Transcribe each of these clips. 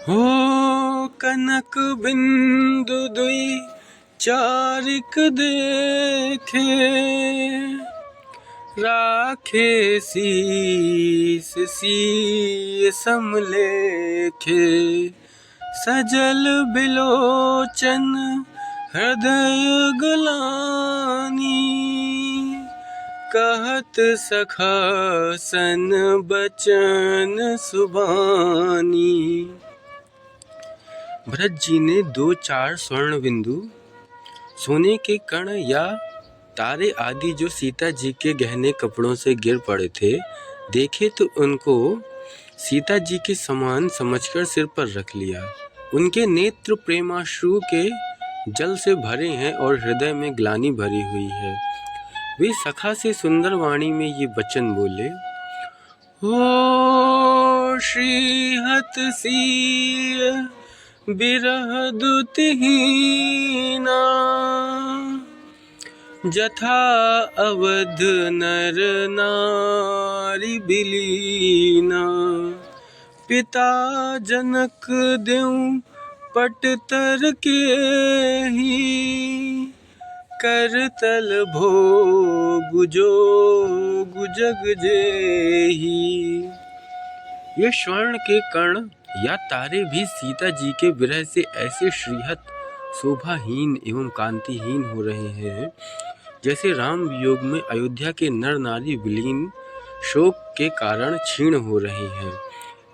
हो कनक बिंदु दुई चारिक देखे, राखे शीस सीय समलेखे। सजल बिलोचन हृदय गलानी, कहत सखा सन बचन सुबानी। भरत जी ने 2-4 स्वर्ण बिंदु सोने के कण या तारे आदि जो सीता जी के गहने कपड़ों से गिर पड़े थे देखे तो उनको सीता जी के समान समझकर सिर पर रख लिया। उनके नेत्र प्रेमाश्रु के जल से भरे हैं और हृदय में ग्लानि भरी हुई है। वे सखा से सुंदर वाणी में ये वचन बोले, हो श्रीहत सीय बिरह दुतिहीना, जथा अवध नर नारी बिलीना। पिता जनक देऊं पट तर के ही, करतल भोग जोग जग जेही। ये स्वर्ण के कण या तारे भी सीता जी के विरह से ऐसे श्रीहत शोभाहीन एवं कांतिहीन हो रहे हैं जैसे राम वियोग में अयोध्या के नर नारी विलीन शोक के कारण क्षीण हो रहे हैं।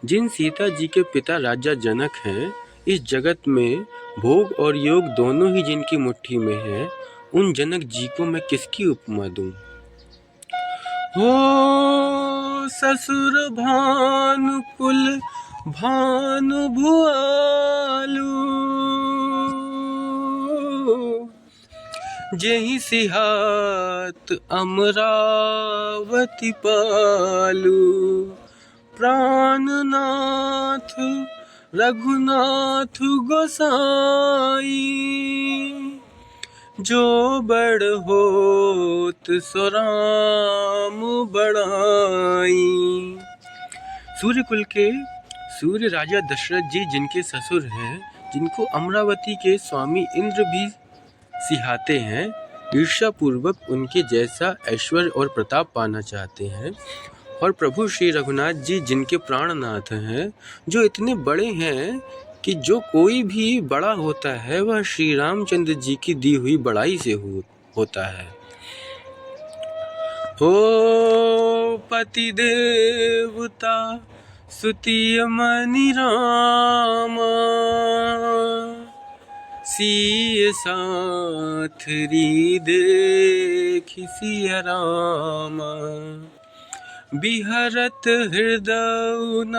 जिन सीता जी के पिता राजा जनक हैं, इस जगत में भोग और योग दोनों ही जिनकी मुट्ठी में है, उन जनक जी को मैं किसकी उपमा दूं। हो ससुर भानुकुल भानु भुआलू, जेहि सिहात अमरावती पालू। प्राणनाथ रघुनाथ गोसाई, जो बड़ होत सो राम बड़ाई। सूर्यकुल के सूर्य राजा दशरथ जी जिनके ससुर हैं, जिनको अमरावती के स्वामी इंद्र भी सिहाते हैं, ईर्ष्या पूर्वक उनके जैसा ऐश्वर्य और प्रताप पाना चाहते हैं। और प्रभु श्री रघुनाथ जी जिनके प्राणनाथ हैं, जो इतने बड़े हैं कि जो कोई भी बड़ा होता है वह श्री रामचंद्र जी की दी हुई बड़ाई से होता है। हो पति देवता सुतिय मनि रामा, सीय साथरी देखि सिय रामा। बिहरत हृदय न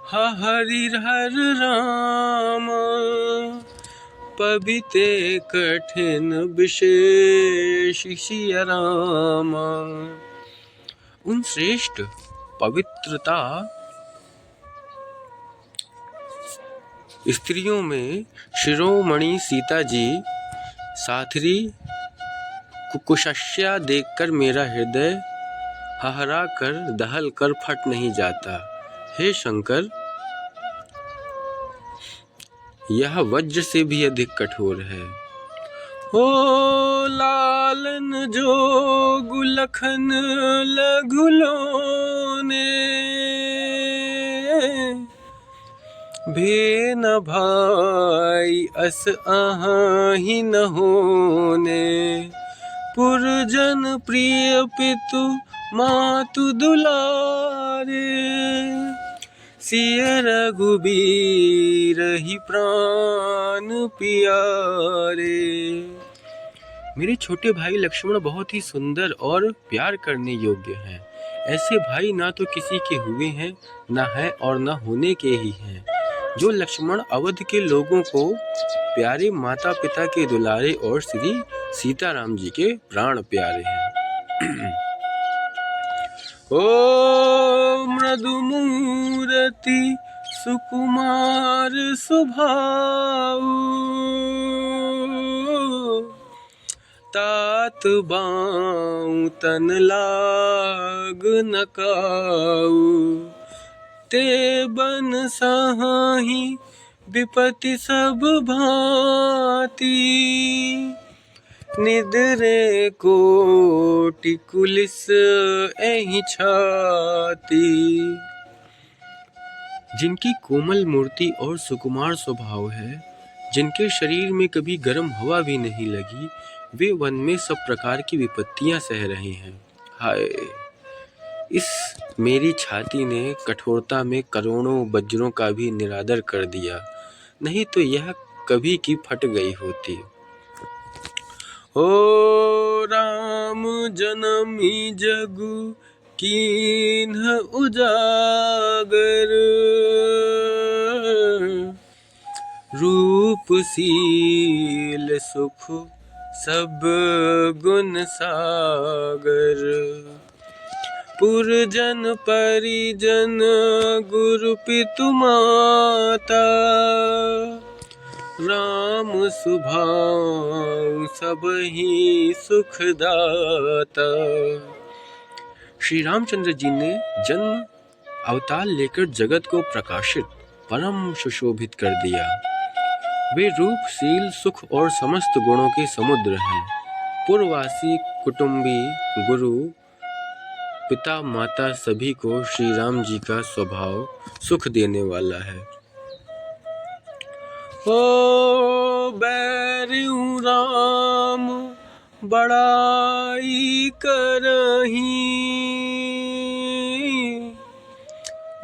हरिहर रामा, पबिते कठिन विशेष सिय रामा। उन श्रेष्ठ पवित्रता स्त्रियों में शिरोमणि सीता जी साथरी कुकुशस्या देखकर मेरा हृदय हहरा कर दहल कर फट नहीं जाता। हे शंकर, यह वज्र से भी अधिक कठोर है। हो लालन जोग लखन लघुलोने, भे न भाई अस आहि न होने। पुरजन प्रिय पितु मातु दुलारे, सिय रघुबीर ही प्राण प्यारे। मेरे छोटे भाई लक्ष्मण बहुत ही सुंदर और प्यार करने योग्य हैं। ऐसे भाई ना तो किसी के हुए हैं, ना है और ना होने के ही हैं। जो लक्ष्मण अवध के लोगों को प्यारे माता पिता के दुलारे और श्री सीताराम जी के प्राण प्यारे हैं। ओ मृदु मूर्ति सुकुमार स्वभाव, तात बाऊ तन लाग न काऊ। ते बन साही विपत्ति सब भांति, निदरे कोटि कुलिस एहि छाती। जिनकी कोमल मूर्ति और सुकुमार स्वभाव है, जिनके शरीर में कभी गर्म हवा भी नहीं लगी, वे वन में सब प्रकार की विपत्तियां सह रहे हैं। हाय, इस मेरी छाती ने कठोरता में करोड़ों वज्रों का भी निरादर कर दिया, नहीं तो यह कभी की फट गई होती। ओ राम जनमी जगु कीन्ह उजागर, रूपशील सुख सब गुण सागर। पुरजन परिजन गुरु पितु माता, राम सुभाउ सबहि सुखदाता। श्री रामचंद्र जी ने जन्म अवतार लेकर जगत को प्रकाशित परम सुशोभित कर दिया। वे रूपशील सुख और समस्त गुणों के समुद्र हैं। पूर्ववासी कुटुंबी गुरु पिता माता सभी को श्री राम जी का स्वभाव सुख देने वाला है। ओ बैरु राम बड़ाई करही,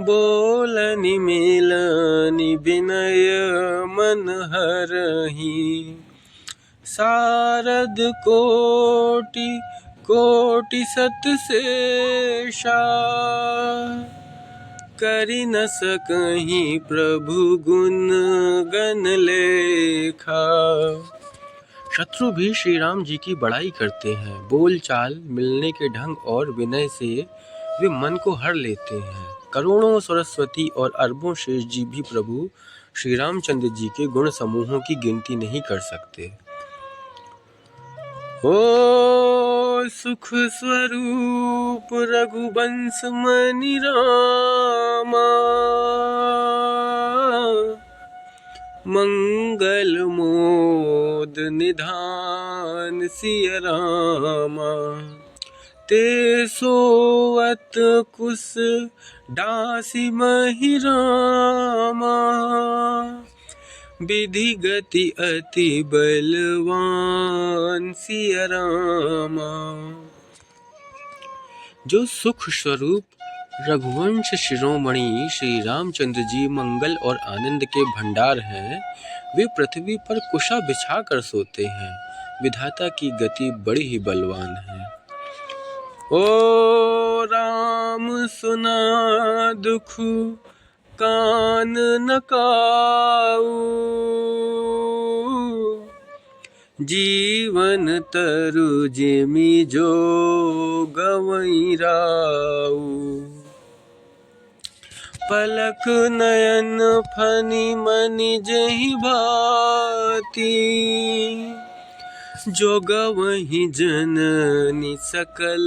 बोलनि मिलनि विनय मन हरहि। सारद कोटि कोटि सत शेषा, करि न सकहि प्रभु गुण गण लेखा। शत्रु भी श्री राम जी की बड़ाई करते हैं। बोल चाल, मिलने के ढंग और विनय से वे मन को हर लेते हैं। करोड़ों सरस्वती और अरबों शेष जी भी प्रभु श्री रामचंद्र जी के गुण समूहों की गिनती नहीं कर सकते। ओ सुख स्वरूप रघुवंश मनि रामा, मंगल मोद निधान सिय रामा। ते सोवत कुश दासी महि रामा, विधि गति अति बलवान सिय रामा। जो सुख स्वरूप रघुवंश शिरोमणि श्री रामचंद्र जी मंगल और आनंद के भंडार हैं, वे पृथ्वी पर कुशा बिछा कर सोते हैं। विधाता की गति बड़ी ही बलवान है। ओ राम सुना दुख कान न काऊ, जीवन तरु जिमि जो गवई राऊ। पलक नयन फनि मनि जहि भाती, जो गवहि जननी सकल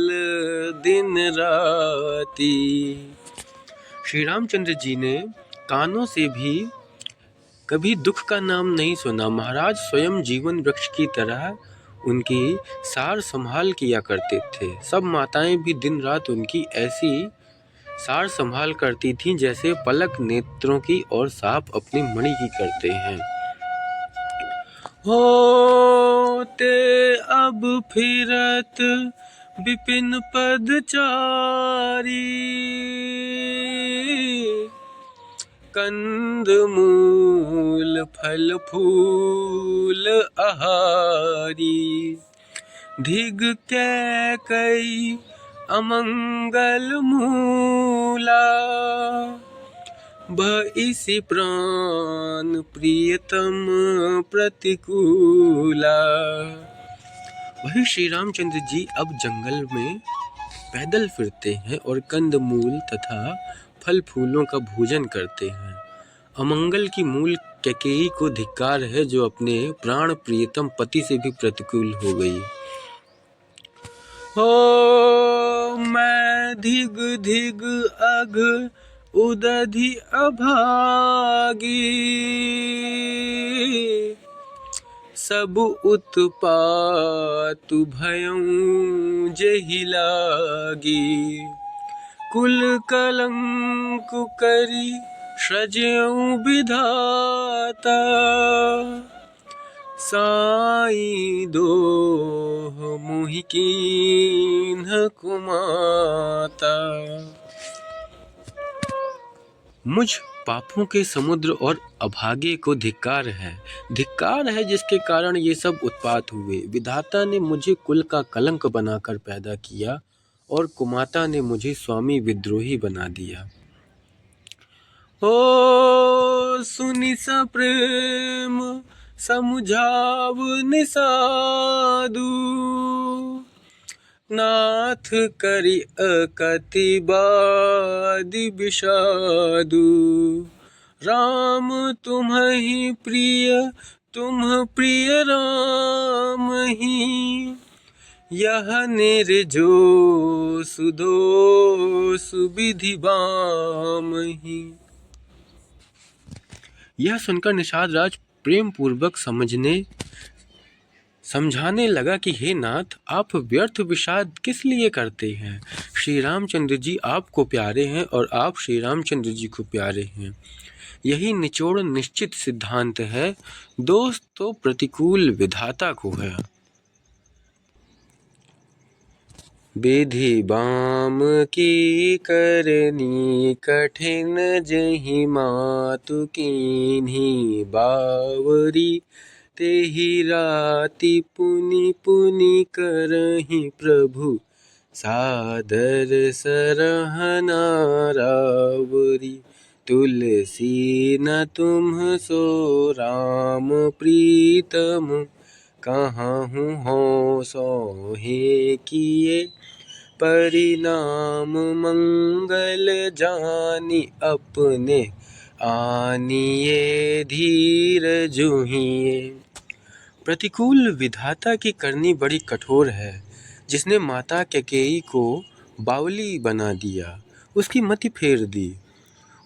दिन राती। श्री रामचंद्र जी ने कानों से भी कभी दुख का नाम नहीं सुना। महाराज स्वयं जीवन वृक्ष की तरह उनकी सार संभाल किया करते थे। सब माताएं भी दिन रात उनकी ऐसी सार संभाल करती थीं जैसे पलक नेत्रों की और साप अपनी मणि की करते हैं। होते अब फिरत विपिन पदचारी, कंद मूल फल फूल आहारी। धिग कैकई अमंगल मूला, भइसि प्राण प्रियतम प्रतिकूला। वही श्री रामचंद्र जी अब जंगल में पैदल फिरते हैं और कंद मूल तथा फल फूलों का भोजन करते हैं। अमंगल की मूल कैकेयी को धिक्कार है, जो अपने प्राण प्रियतम पति से भी प्रतिकूल हो गई। हो मैं धिग धिग अघ उदधि अभागी, सब उत्पातु भयं जेहि लागी। कुल कलंक करी सृज्यऊ विधाता, साई दोह मुहि कीन्ह कुमाता। मुझ पापों के समुद्र और अभागे को धिक्कार है जिसके कारण ये सब उत्पात हुए। विधाता ने मुझे कुल का कलंक बनाकर पैदा किया और कुमाता ने मुझे स्वामी विद्रोही बना दिया। ओ सुनि सप्रेम समुझाव निसादु, नाथ करि अकति बादि विषादु। राम तुम्हि प्रिय तुम प्रिय राम ही, यह निर्जो सुदोष विधि बामहि। यह सुनकर निषाद राज प्रेम पूर्वक समझाने लगा कि हे नाथ, आप व्यर्थ विषाद किस लिए करते हैं। श्री रामचंद्र जी आपको प्यारे हैं और आप श्री रामचंद्र जी को प्यारे हैं। यही निचोड़ निश्चित सिद्धांत है। दोष तो प्रतिकूल विधाता को है। विधि बाम की करनी कठिन, जहि मातु कीन्ही बावरी। तेहि राति पुनि पुनि करहि प्रभु, सादर सरहना रावरी। तुलसी न तुम सो राम प्रीतम, कहाहु हो सोहे किए। परिणाम मंगल जानि अपने, आनिए धीर जुहिए। प्रतिकूल विधाता की करनी बड़ी कठोर है, जिसने माता कैकेयी को बावली बना दिया, उसकी मति फेर दी।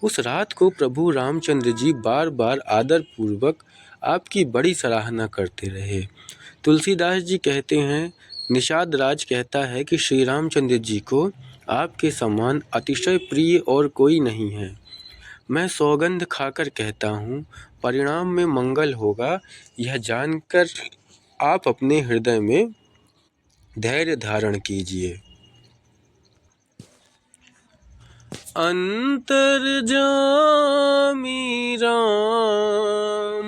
उस रात को प्रभु रामचंद्र जी बार बार आदर पूर्वक आपकी बड़ी सराहना करते रहे। तुलसीदास जी कहते हैं, निषाद राज कहता है कि श्री रामचंद्र जी को आपके समान अतिशय प्रिय और कोई नहीं है। मैं सौगंध खाकर कहता हूँ, परिणाम में मंगल होगा। यह जानकर आप अपने हृदय में धैर्य धारण कीजिए। अंतर्जामी राम,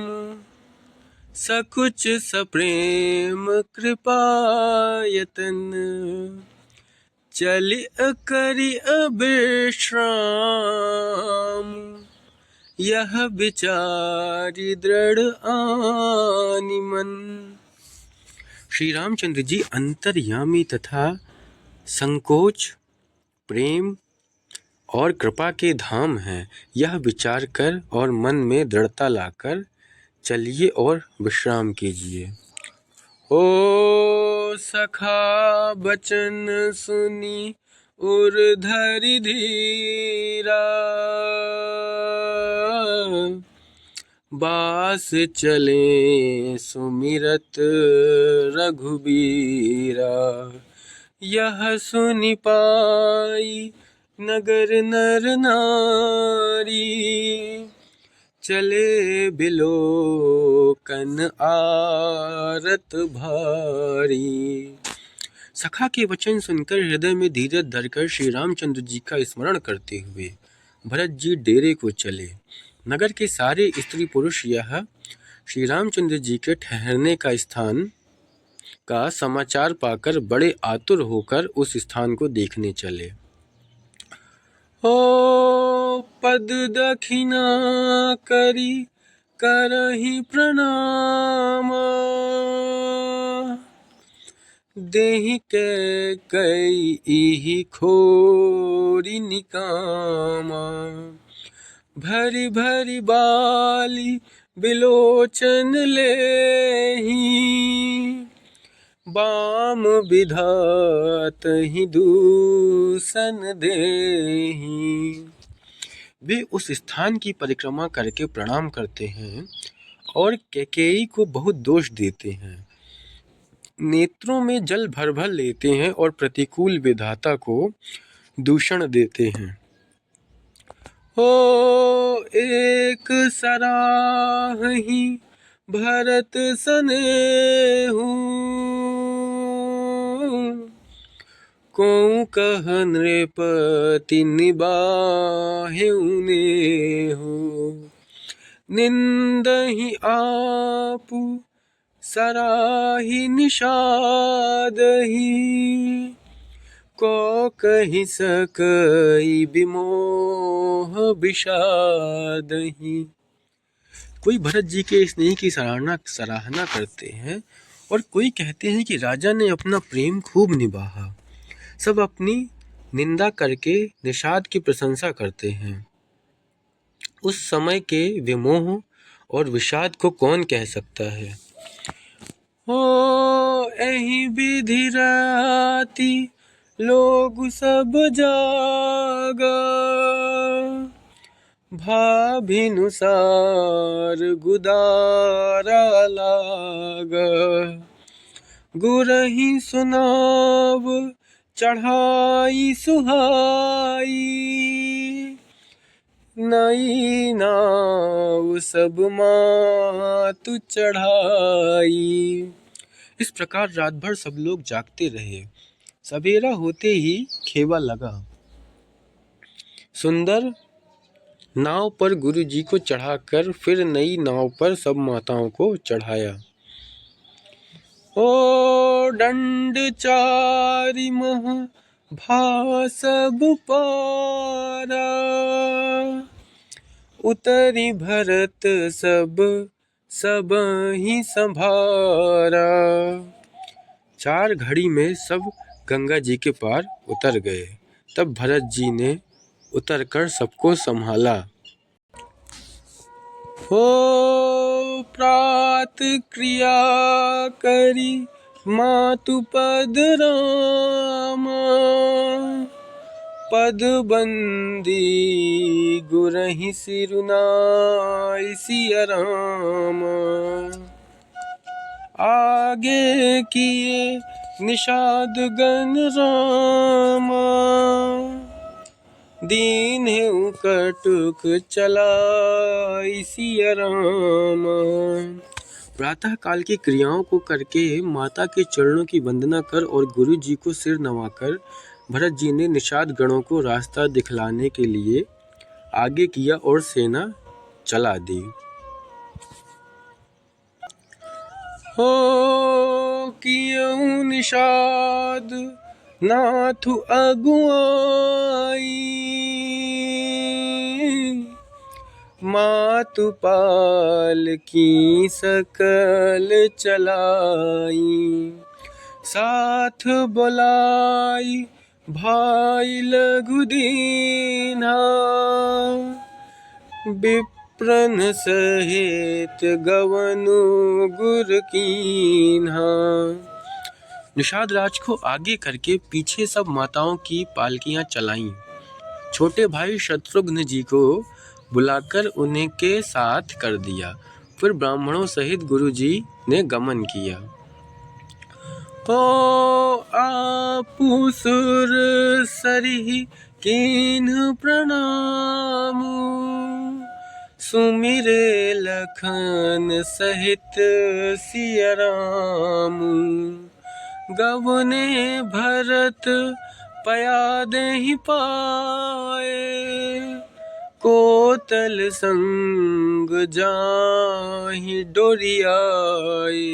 सकुच सप्रेम कृपायतन। चलि करि अविश्राम, यह विचारि दृढ़ आनि मन। श्री रामचंद्र जी अंतर्यामी तथा संकोच, प्रेम और कृपा के धाम हैं। यह विचार कर और मन में दृढ़ता लाकर चलिए और विश्राम कीजिए। ओ सखा बचन सुनी उर धरि धीरा, बास चले सुमिरत रघुबीरा। यह सुनि पाई नगर नर नारी, चले बिलोकन आरत भारी। सखा के वचन सुनकर हृदय में धीरज धरकर श्री रामचंद्र जी का स्मरण करते हुए भरत जी डेरे को चले। नगर के सारे स्त्री पुरुष यह श्री रामचंद्र जी के ठहरने का स्थान का समाचार पाकर बड़े आतुर होकर उस स्थान को देखने चले। ओ पद दक्षिणा करी करहि प्रणाम, देहि कैकेयी खोरि निकामा। भरी भरी बाली बिलोचन लेहि, बाम विधात ही दूषण देहि। वे उस स्थान की परिक्रमा करके प्रणाम करते हैं और कैकेयी को बहुत दोष देते हैं, नेत्रों में जल भर भर लेते हैं और प्रतिकूल विधाता को दूषण देते हैं। हो एक सराहि भरत सनेहु, कौन कह नृपति निबाहेउ नेहु, निंदहि आपु सराहि निषादहि, को कहि सकई विमोह विषादहि। कोई भरत जी के स्नेह की सराहना करते हैं और कोई कहते हैं कि राजा ने अपना प्रेम खूब निभाया। सब अपनी निंदा करके निषाद की प्रशंसा करते हैं। उस समय के विमोह और विषाद को कौन कह सकता है। हो एहि विधि राति लोग सब जागा, भाभिनुसार गुदारा लागा, गुरहि सुनाव चढ़ाई सुहाई, नई नाव सब मातु चढ़ाई। इस प्रकार रात भर सब लोग जागते रहे। सवेरा होते ही खेवा लगा। सुंदर नाव पर गुरु जी को चढ़ाकर फिर नई नाव पर सब माताओं को चढ़ाया। ओ दंड चारि मह भा सब पारा, उतरी भरत सब सबहि संभारा। 4 घड़ी में सब गंगा जी के पार उतर गए। तब भरत जी ने उतरकर सबको संभाला। हो प्रात क्रिया करी मातु पद रामा, पद बंदी गुरहि सिरुनाई सिया रामा। आगे किए निषाद गण रामा, दीन है कटुक चलाई सिया रामा। प्रातः काल की क्रियाओं को करके माता के चरणों की वंदना कर और गुरु जी को सिर नवाकर भरत जी ने निषाद गणों को रास्ता दिखलाने के लिए आगे किया और सेना चला दी। हो कियऊ निषाद नाथु अगुआई, मातु पाल की सकल चलाई। साथ बोलाई भाई लघु दीना, विप्रन सहित गवनु गुर कीन्हा। निषाद राज को आगे करके पीछे सब माताओं की पालकियां चलाईं। छोटे भाई शत्रुघ्न जी को बुलाकर उन्हें के साथ कर दिया। फिर ब्राह्मणों सहित गुरु जी ने गमन किया। हो आपु सुर सरिहि कीन्ह प्रणाम, सुमिरे लखन सहित सिया राम। गवने भरत पया देहि पाए, कोतल संग जाहि डोरियाए।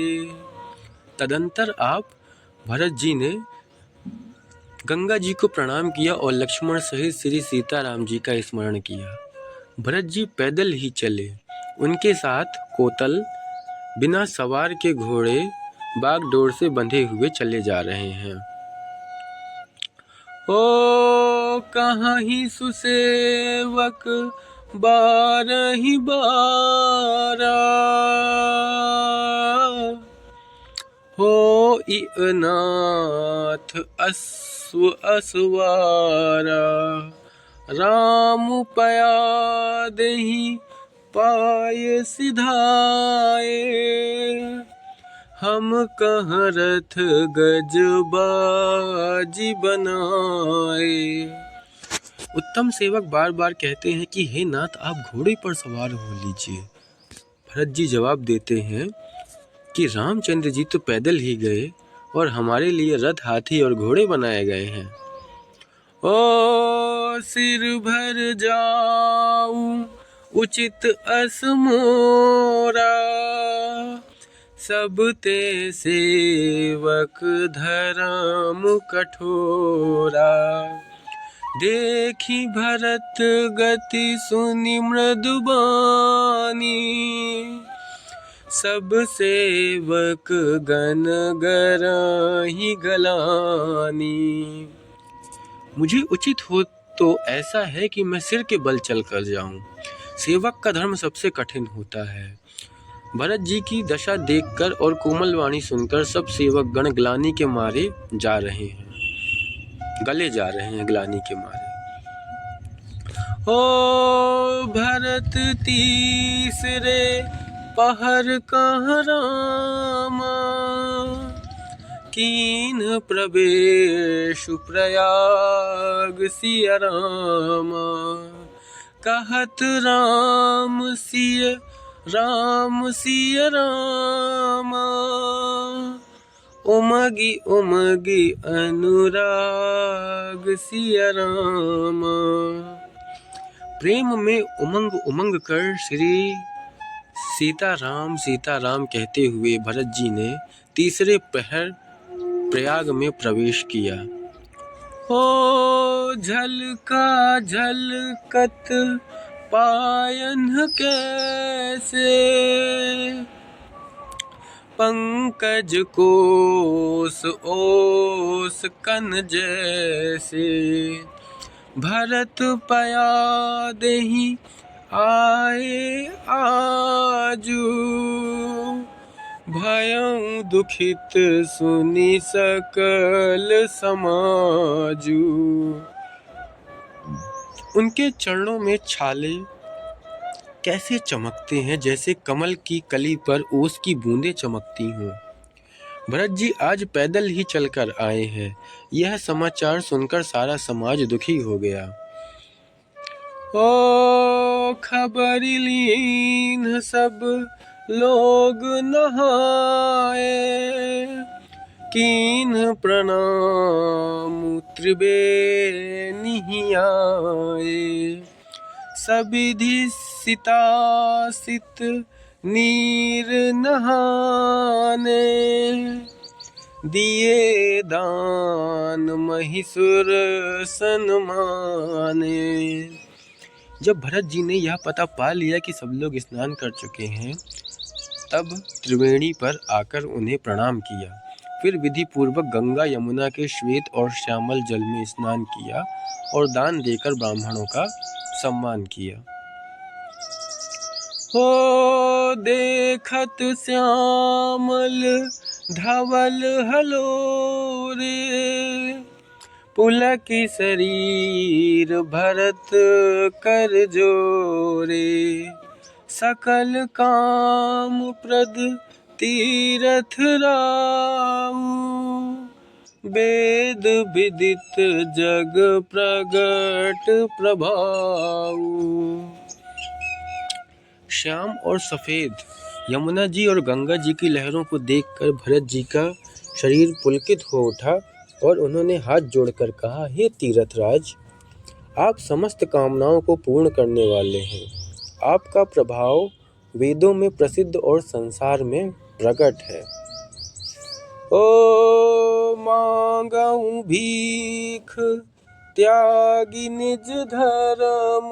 तदंतर आप भरत जी ने गंगा जी को प्रणाम किया और लक्ष्मण सहित श्री सीताराम जी का स्मरण किया। भरत जी पैदल ही चले। उनके साथ कोतल बिना सवार के घोड़े बागडोर से बंधे हुए चले जा रहे हैं। ओ कहीं सुसेवक बारहि बारा, हो इअनाथ अश्व असवारा। राम पया देहि पाय सिधाए, हम कहाँ रथ गज बाजी बनाए। उत्तम सेवक बार बार कहते हैं कि हे नाथ, आप घोड़े पर सवार हो लीजिए। भरत जी जवाब देते हैं कि रामचंद्र जी तो पैदल ही गए और हमारे लिए रथ, हाथी और घोड़े बनाए गए हैं। ओ सिर भर जाऊं उचित अस मोरा, सब ते सेवक धर्म कठोरा। देखी भरत गति सुनि मृदुबानी, सब सेवक गण गराही गलानी। मुझे उचित हो तो ऐसा है कि मैं सिर के बल चल कर जाऊं। सेवक का धर्म सबसे कठिन होता है। भरत जी की दशा देखकर और कोमल वाणी सुनकर सब सेवक गण ग्लानि के मारे जा रहे हैं, गले जा रहे हैं ग्लानि के मारे। ओ भरत तीसरे पहर कहाँ रामा, कीन प्रवेश प्रयाग सिया रामा। कहत राम सिय रामा, उमगी उमगी अनुराग सिया रामा। प्रेम में उमंग उमंग कर श्री सीताराम कहते हुए भरत जी ने तीसरे पहर प्रयाग में प्रवेश किया। ओ झलका झलकत पायन कैसे, पंकज कोस ओस कन जैसे। भरत पया देहि आए आजू, भयं दुखित सुनि सकल समाजू। उनके चरणों में छाले कैसे चमकते हैं, जैसे कमल की कली पर ओस की बूंदें चमकती हों। भरत जी आज पैदल ही चलकर आए हैं। यह समाचार सुनकर सारा समाज दुखी हो गया। ओ खबरि लीन सब लोग नहाए, कीन प्रणाम त्रिबेनि आए। सबिधि सितासित नीर नहाने, दिए दान महिषुर सन्माने। जब भरत जी ने यह पता पा लिया कि सब लोग स्नान कर चुके हैं, तब त्रिवेणी पर आकर उन्हें प्रणाम किया। फिर विधि पूर्वक गंगा यमुना के श्वेत और श्यामल जल में स्नान किया और दान देकर ब्राह्मणों का सम्मान किया। हो देखत श्यामल धवल हलोरे, पुलकी शरीर भरत कर जोरे। सकल काम प्रद तीरथ राऊ, वेद विदित जग प्रगट प्रभाऊ। श्याम और सफेद यमुना जी और गंगा जी की लहरों को देखकर भरत जी का शरीर पुलकित हो उठा और उन्होंने हाथ जोड़कर कहा, हे तीर्थराज, आप समस्त कामनाओं को पूर्ण करने वाले हैं। आपका प्रभाव वेदों में प्रसिद्ध और संसार में प्रकट है। ओ मांगऊं भीख त्यागी निज धर्म,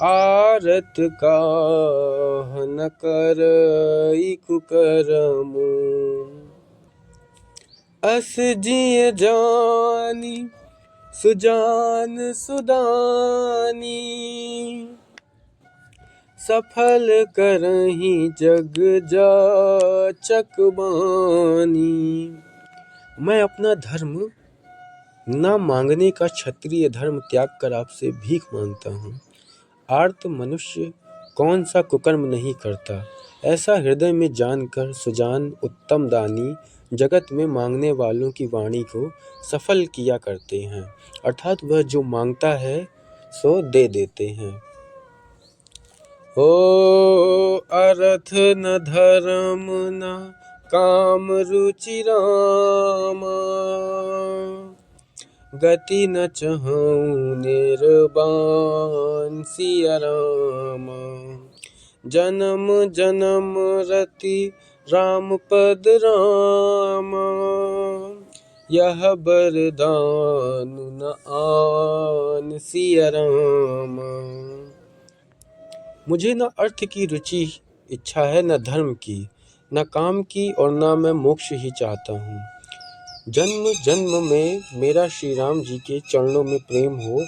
आरत काह न करई कुकर्म। अस जिय जानी सुजान सुदानी, सफल करहि जग जाचक बानी। मैं अपना धर्म ना मांगने का क्षत्रिय धर्म त्याग कर आपसे भीख मांगता हूँ। आर्त मनुष्य कौन सा कुकर्म नहीं करता, ऐसा हृदय में जानकर सुजान उत्तम दानी जगत में मांगने वालों की वाणी को सफल किया करते हैं, अर्थात वह जो मांगता है सो दे देते हैं। ओ अर्थ न धर्म न काम रुचि रामा, गति न चहूँ निर्बान सिया रामा। जन्म जन्म रति राम पद रामा, यह बरदान न आन सिया रामा। मुझे न अर्थ की रुचि इच्छा है, न धर्म की, न काम की, और न मैं मोक्ष ही चाहता हूँ। जन्म जन्म में मेरा श्री राम जी के चरणों में प्रेम हो,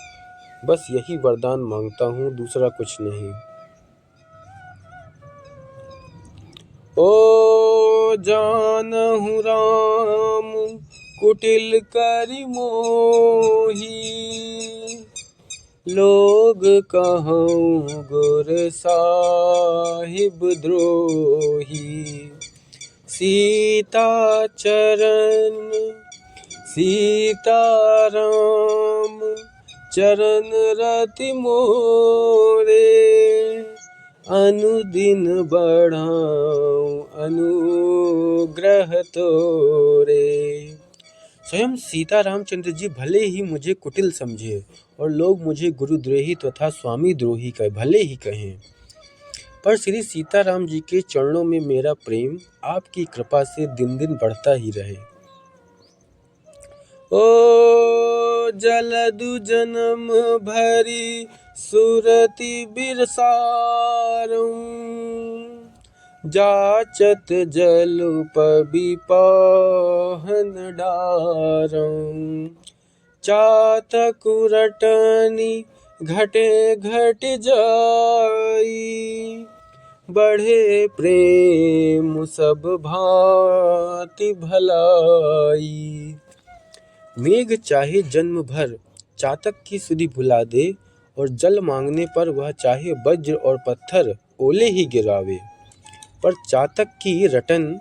बस यही वरदान मांगता हूँ, दूसरा कुछ नहीं। ओ जानहु राम कुटिल करि मोही, लोग कहूँ गुर साहिब द्रोही। सीता राम चरण रति मोरे, अनुदिन बढ़ाऊं अनुग्रह तोरे। स्वयं सीता रामचंद्र जी भले ही मुझे कुटिल समझे और लोग मुझे गुरुद्रोही तथा स्वामी द्रोही कहे, भले ही कहें, पर श्री सीताराम जी के चरणों में मेरा प्रेम आपकी कृपा से दिन दिन बढ़ता ही रहे। ओ जलदु जन्म भरी सुरति बिरसारूं, जाचत जलु पबि पाहन डारूं। चातक रटनी घटे घट जाई, बढ़े प्रेम सब भांति भलाई। मेघ चाहे जन्म भर चातक की सुधि भुला दे, और जल मांगने पर वह चाहे वज्र और पत्थर ओले ही गिरावे, पर चातक की रटन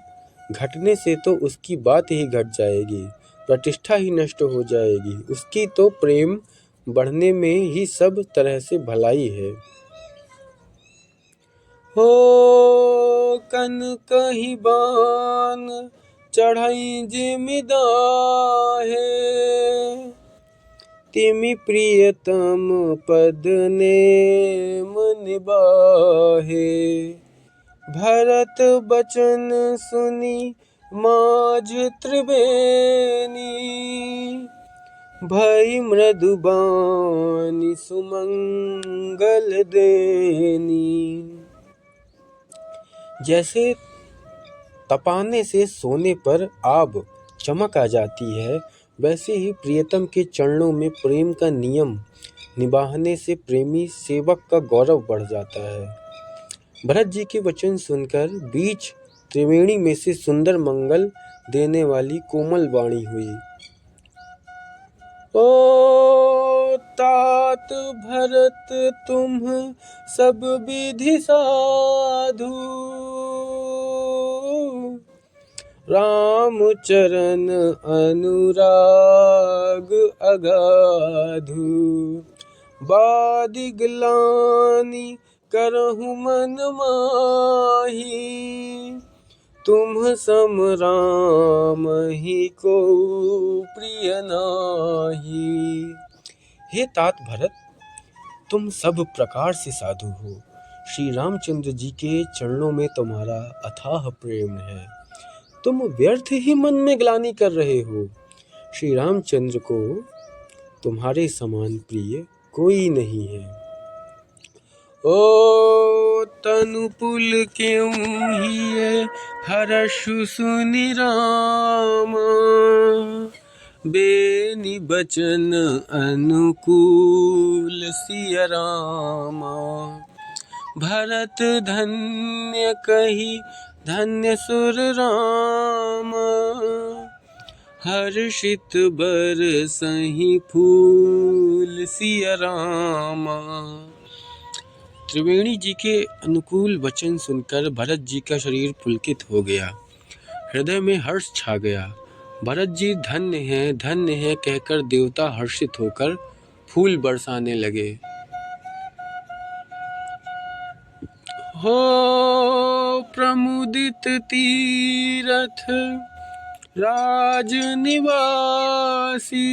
घटने से तो उसकी बात ही घट जाएगी, प्रतिष्ठा ही नष्ट हो जाएगी। उसकी तो प्रेम बढ़ने में ही सब तरह से भलाई है। हो कन कहीं बान चढ़ाई जिमिदाहे, तिमि प्रियतम पद नेम निबाहे। भरत बचन सुनी माझ त्रिवेणी, भई मृदुबानी सुमंगल देनी। जैसे तपाने से सोने पर आब चमक आ जाती है, वैसे ही प्रियतम के चरणों में प्रेम का नियम निभाने से प्रेमी सेवक का गौरव बढ़ जाता है। भरत जी के वचन सुनकर बीच त्रिवेणी में से सुंदर मंगल देने वाली कोमल वाणी हुई। ओ तात भरत तुम सब विधि साधु, राम चरण अनुराग अगाधु। बादि ग्लानि करहु मन माही, तुम सम राम ही को प्रिय नाही। हे तात भरत, तुम सब प्रकार से साधु हो, श्री रामचंद्र जी के चरणों में तुम्हारा अथाह प्रेम है। तुम व्यर्थ ही मन में ग्लानि कर रहे हो, श्री रामचंद्र को तुम्हारे समान प्रिय कोई नहीं है। ओ तनु पुल क्यों हिए हर्षु सुनि रामा, बेनि बचन अनुकूल सिया रामा। भरत धन्य कही धन्य सुर रामा, हर्षित बरसहि फूल सिया रामा। त्रिवेणी जी के अनुकूल वचन सुनकर भरत जी का शरीर पुलकित हो गया, हृदय में हर्ष छा गया। भरत जी धन्य है कहकर देवता हर्षित होकर फूल बरसाने लगे। हो प्रमुदित तीरथ राज निवासी,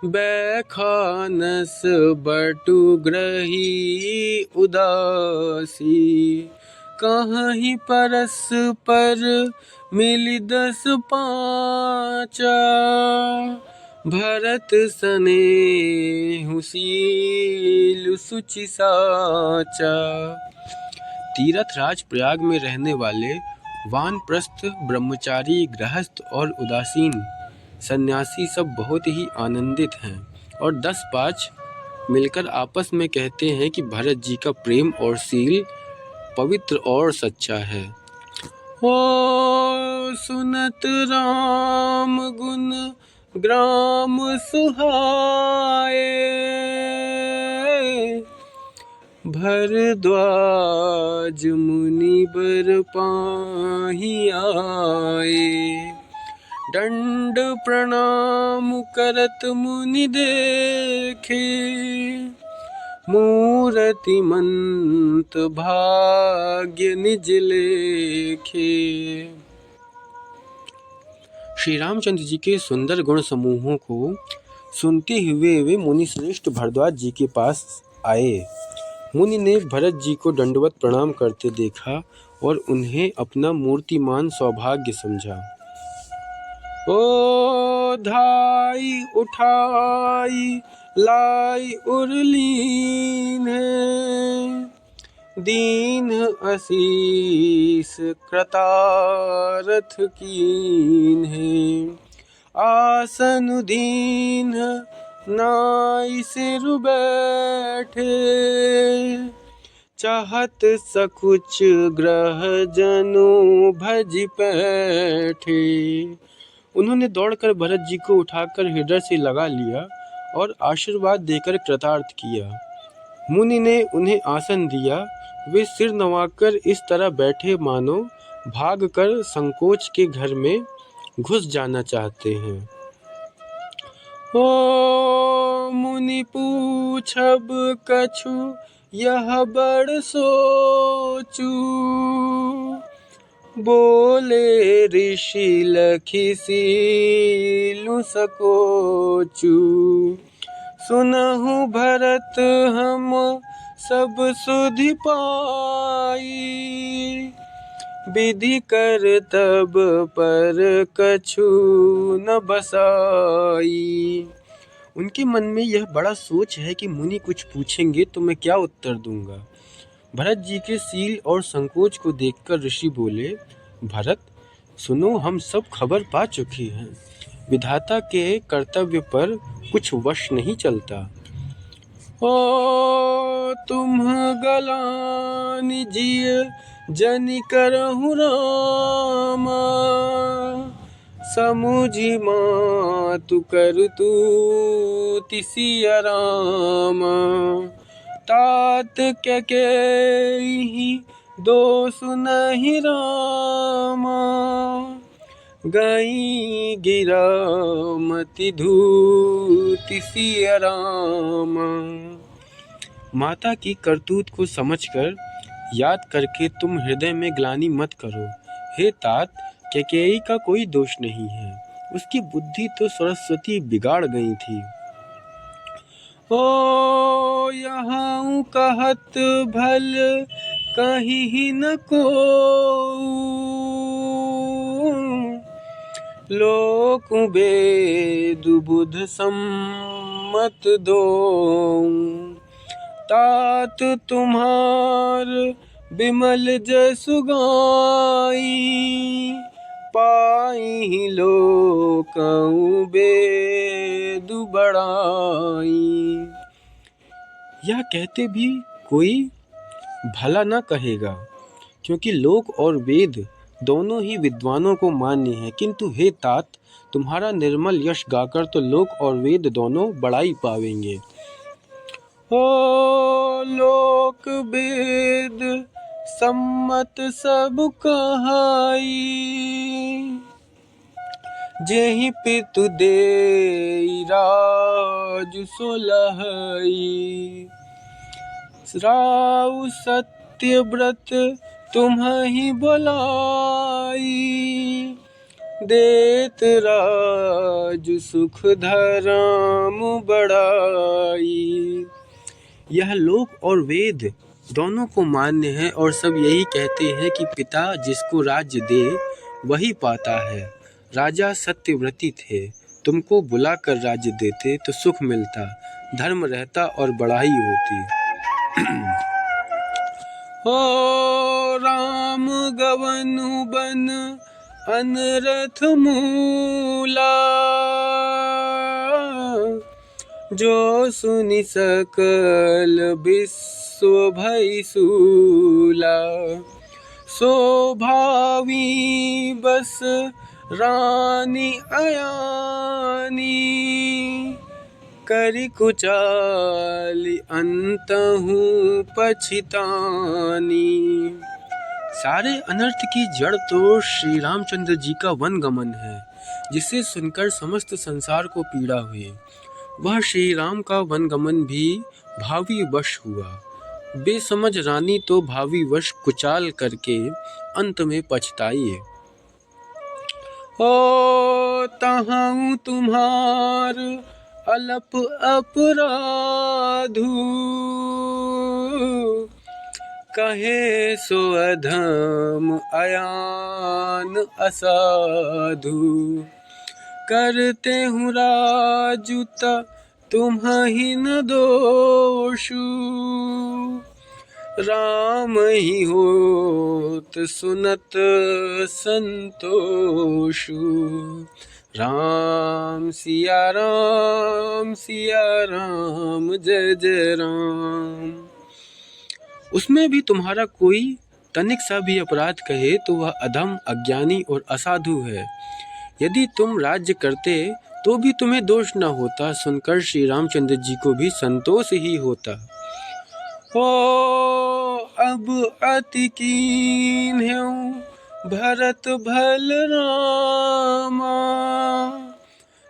बैखानस बटु ग्रही उदासी। कहीं परस्पर मिलि 10 पाँचा, भरत सनेहु शील सुचि साचा। तीर्थराज प्रयाग में रहने वाले वानप्रस्थ, ब्रह्मचारी, गृहस्थ और उदासीन सन्यासी सब बहुत ही आनंदित हैं और 10-5 मिलकर आपस में कहते हैं कि भरत जी का प्रेम और शील पवित्र और सच्चा है। हो सुनत राम गुण ग्राम सुहाए, भरद्वाज मुनि बर पाहि आए। दंड प्रणाम करत मुनि देखे, मूरतिमंत भाग्य निज लेखे। श्री रामचंद्र जी के सुंदर गुण समूहों को सुनते हुए वे मुनि श्रेष्ठ भरद्वाज जी के पास आए। मुनि ने भरत जी को दंडवत प्रणाम करते देखा और उन्हें अपना मूर्तिमान सौभाग्य समझा। ओ धाई उठाई लाई उर्लीन है, दीन असीस कृतारथ कीन है। आसन दीन नाई सिर बैठे, चाहत सकुच ग्रह जनु भज पैठे। उन्होंने दौड़कर भरत जी को उठाकर हृदय से लगा लिया और आशीर्वाद देकर कृतार्थ किया। मुनि ने उन्हें आसन दिया। वे सिर नवाकर इस तरह बैठे मानो भागकर संकोच के घर में घुस जाना चाहते हैं। ओ मुनि पूछब कछु यह बड़ सोचू, बोले ऋषि लखि सीलु सकोचू। सुनहु भरत हम सब सुधि पाई, विधि कर तब पर कछु न बसाई। उनके मन में यह बड़ा सोच है कि मुनि कुछ पूछेंगे तो मैं क्या उत्तर दूंगा। भरत जी के सील और संकोच को देखकर ऋषि बोले, भरत सुनो, हम सब खबर पा चुके हैं। विधाता के कर्तव्य पर कुछ वश नहीं चलता। ओ तुम गलानि जिय जनि करहु रामा, समुझि मातु करतूति सिया रामा। तात कैकेयी दोष नहीं रामा, गई गिरामति धूति सिया रामा। माता की करतूत को समझकर याद करके तुम हृदय में ग्लानि मत करो। हे तात, कैकेयी का कोई दोष नहीं है, उसकी बुद्धि तो सरस्वती बिगाड़ गई थी। ओ यहाँ कहत भल कहीं न को, लोक वेदु बुध सम्मत दो। तात तुम्हार बिमल जसु गाई, पाई लोकउ वेदु बड़ाई। यह कहते भी कोई भला न कहेगा, क्योंकि लोक और वेद दोनों ही विद्वानों को मान्य है, किंतु हे तात, तुम्हारा निर्मल यश गाकर तो लोक और वेद दोनों बड़ाई पावेंगे। ओ लोक वेद सम्मत सब कहाई, जेहि पितु देई राजु सोलहई। राउ सत्य व्रत तुम्हि बोलाई, देत राजु सुख धर्म बढ़ाई। यह लोक और वेद दोनों को मान्य है और सब यही कहते हैं कि पिता जिसको राज्य दे वही पाता है। राजा सत्यव्रती थे, तुमको बुलाकर राज्य देते तो सुख मिलता, धर्म रहता और बढ़ाई होती। हो राम गवनु बन अनरथ मूला, जो सुनि सकल विश्व भय सूला। शोभावी बस रानी अयानी, करि कुचाली अंतहु पछितानी। सारे अनर्थ की जड़ तो श्री रामचंद्र जी का वन गमन है, जिसे सुनकर समस्त संसार को पीड़ा हुई। वह श्री राम का वन गमन भी भावी वश हुआ। बेसमझ रानी तो भावी वश कुचाल करके अंत में पछताई। ओ तहाँ तुम्हार अलप अपराधु, कहे सो अधम अयान असाधु। करते हूँ राजुत तुम्हि न दोषु, राम ही होत सुनत संतोषु। राम सिया राम जय जय राम। उसमें भी तुम्हारा कोई तनिक सा भी अपराध कहे तो वह अधम, अज्ञानी और असाधु है। यदि तुम राज्य करते तो भी तुम्हें दोष न होता, सुनकर श्री रामचंद्र जी को भी संतोष ही होता। ओ अब अति कीन्ह्यऊ भरत भल रामा,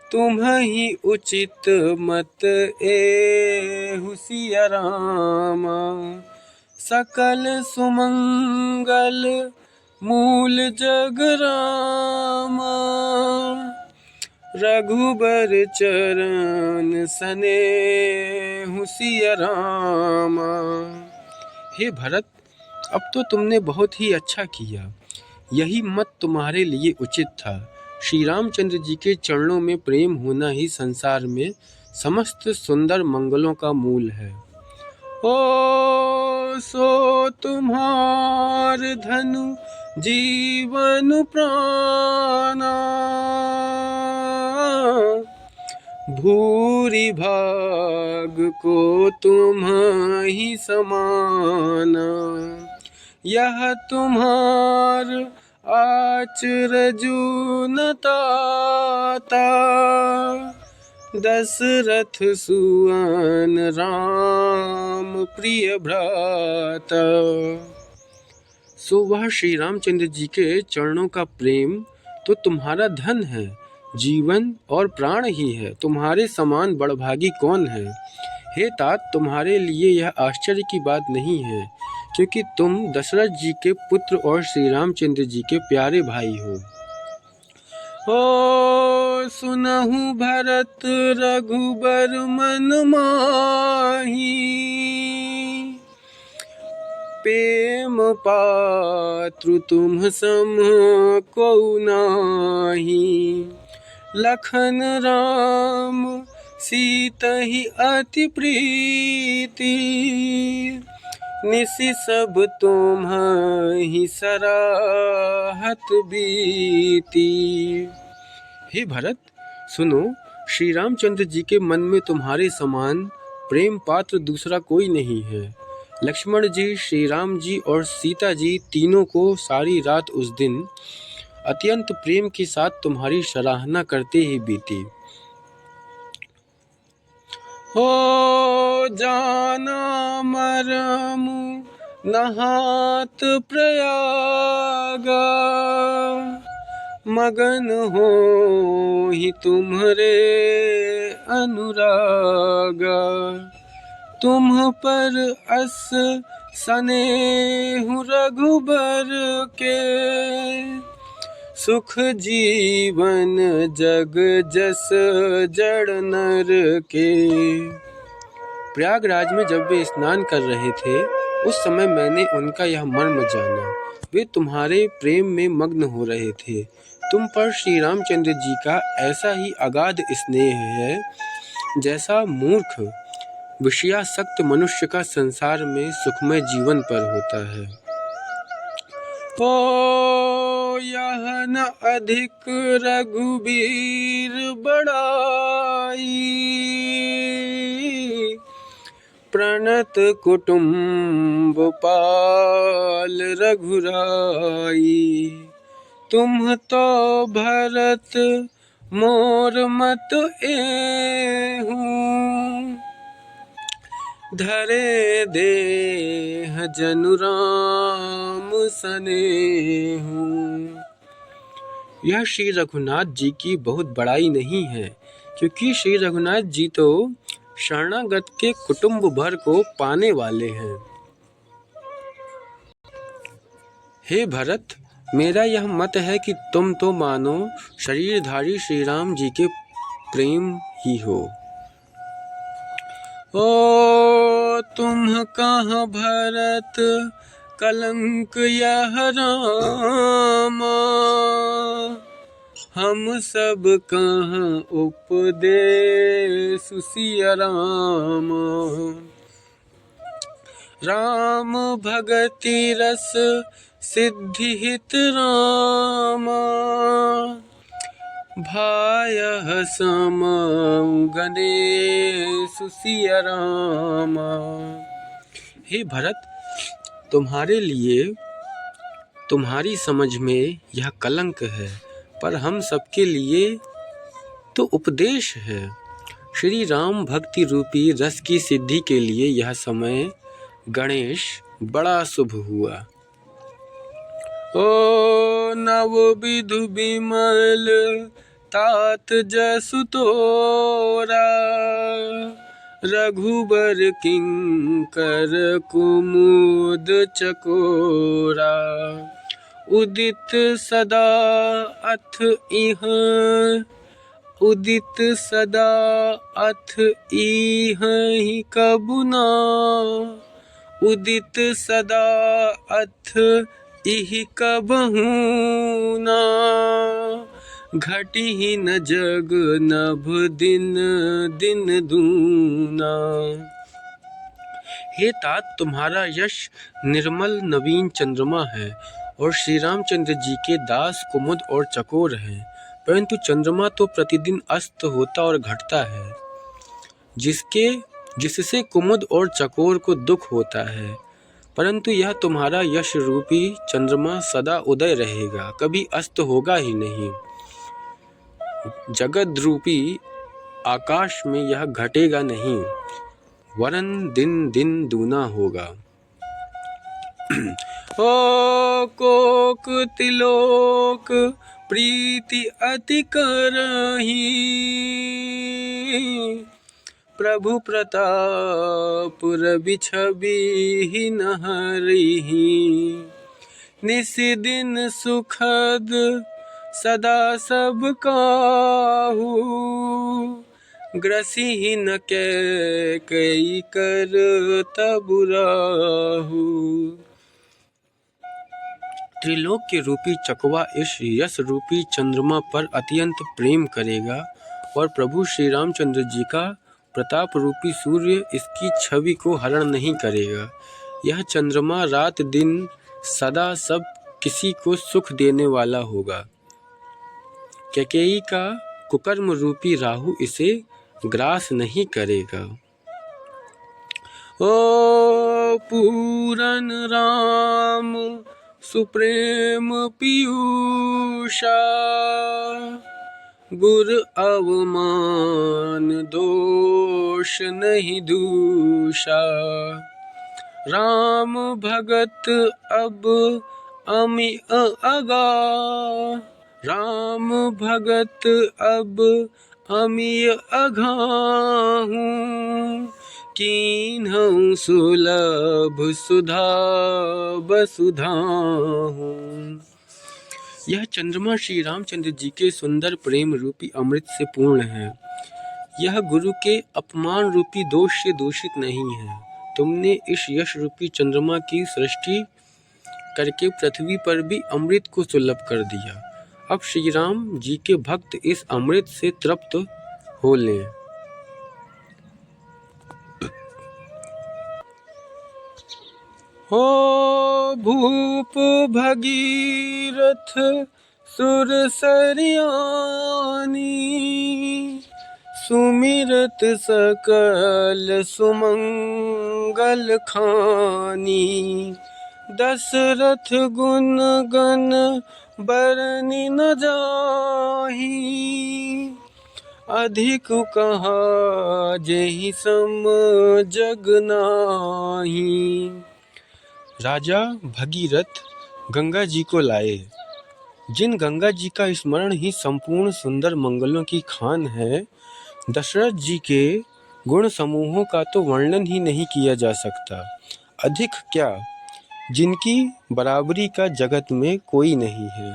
तुम्हि उचित मत एहु सिया रामा। सकल सुमंगल मूल जग रामा, रघुबर चरण सनेहु सिया रामा। हे भरत, अब तो तुमने बहुत ही अच्छा किया, यही मत तुम्हारे लिए उचित था। श्री रामचंद्र जी के चरणों में प्रेम होना ही संसार में समस्त सुंदर मंगलों का मूल है। ओ सो तुम्हार धनु जीवन प्राणा, भूरि भाग को तुम्हि समाना। यह तुम्हार आचरजु न ताता, दशरथ सुवन राम प्रिय भ्राता। सो वह श्री रामचंद्र जी के चरणों का प्रेम तो तुम्हारा धन है, जीवन और प्राण ही है। तुम्हारे समान बड़भागी कौन है। हे तात, तुम्हारे लिए यह आश्चर्य की बात नहीं है, क्योंकि तुम दशरथ जी के पुत्र और श्री रामचंद्र जी के प्यारे भाई हो। ओ सुनहु भरत रघुबर मन माही, प्रेम पात्रु तुम सम को नाही। लखन राम सीतहि अति प्रीति, निसि सब तुम्हि सराहत बीती। हे भरत, सुनो, श्री रामचंद्र जी के मन में तुम्हारे समान प्रेम पात्र दूसरा कोई नहीं है। लक्ष्मण जी, श्री राम जी और सीता जी तीनों को सारी रात उस दिन अत्यंत प्रेम के साथ तुम्हारी सराहना करते ही बीती। हो जाना मरम नहात प्रयागा, मगन हो ही तुम्हारे अनुरागा। तुम पर अस स्नेह रघुबर के, सुख जीवन जग जस जड़ नर के। प्रयागराज में जब वे स्नान कर रहे थे उस समय मैंने उनका यह मर्म जाना। वे तुम्हारे प्रेम में मग्न हो रहे थे। तुम पर श्री रामचंद्र जी का ऐसा ही अगाध स्नेह है जैसा मूर्ख विषयासक्त मनुष्य का संसार में सुखमय जीवन पर होता है। ओ यह न अधिक रघुबीर बड़ाई, प्रणत कुटुम्ब पाल रघुराई। तुम तो भरत मोर मत एहू, धरे देह जनु राम सनेहू। यह श्री रघुनाथ जी की बहुत बड़ाई नहीं है, क्योंकि श्री रघुनाथ जी तो शरणागत के कुटुंब भर को पाने वाले हैं। हे भरत, मेरा यह मत है कि तुम तो मानो शरीरधारी श्री राम जी के प्रेम ही हो। ओ तुम कहाँ भरत कलंक यह रामा, हम सब कहाँ उपदेश सिया रामा। राम भगति रस सिद्धि हित रामा, भायः सम गणेश सिया रामा। हे भरत, तुम्हारे लिए तुम्हारी समझ में यह कलंक है, पर हम सबके लिए तो उपदेश है। श्री राम भक्ति रूपी रस की सिद्धि के लिए यह समय गणेश बड़ा शुभ हुआ। ओ नव विधु विमल तात जसु तोरा, रघुबर किंकर कुमुद चकोरा। उदित सदा अथ इह, उदित सदा अथ इह कबु ना, उदित सदा अथ इह कबहू ना। घटी न जग नभ दिन दिन दूना। हे तात, तुम्हारा यश निर्मल नवीन चंद्रमा है और श्री रामचंद्र जी के दास कुमुद और चकोर हैं, परंतु चंद्रमा तो प्रतिदिन अस्त होता और घटता है, जिससे कुमुद और चकोर को दुख होता है। परंतु यह तुम्हारा यश रूपी चंद्रमा सदा उदय रहेगा, कभी अस्त होगा ही नहीं। जगत रूपी आकाश में यह घटेगा नहीं, वरन दिन दिन दूना होगा। ओ कोक तिलोक प्रीति अति करही, प्रभु प्रताप रवि छवि नहरही। निस दिन सुखद सदा सब काहू, ग्रसी न कई कर तबु राहु। त्रिलोक के रूपी चकवा इस यश रूपी चंद्रमा पर अत्यंत प्रेम करेगा और प्रभु श्री रामचंद्र जी का प्रताप रूपी सूर्य इसकी छवि को हरण नहीं करेगा। यह चंद्रमा रात दिन सदा सब किसी को सुख देने वाला होगा। कैकेयी का कुकर्म रूपी राहु इसे ग्रास नहीं करेगा। ओ पूरन राम सुप्रेम पीयूषा, गुर अवमान दोष नहीं दूषा। राम भगत अब अमि अगा, राम भगत अब अमिय अघाहूँ, कीन्हूँ सुलभ सुधा वसुधाहूँ। यह चंद्रमा श्री रामचंद्र जी के सुंदर प्रेम रूपी अमृत से पूर्ण है। यह गुरु के अपमान रूपी दोष से दूषित नहीं है। तुमने इस यश रूपी चंद्रमा की सृष्टि करके पृथ्वी पर भी अमृत को सुलभ कर दिया। अब श्री राम जी के भक्त इस अमृत से तृप्त हो लें। हो भूप भगीरथ सुर सरियानी, सुमिरत सकल सुमंगल खानी। दशरथ गुण गण बरनि न जाहि, अधिक कहा जेहि सम जग नाही। राजा भगीरथ गंगा जी को लाए। जिन गंगा जी का स्मरण ही संपूर्ण सुंदर मंगलों की खान है, दशरथ जी के गुण समूहों का तो वर्णन ही नहीं किया जा सकता। अधिक क्या, जिनकी बराबरी का जगत में कोई नहीं है।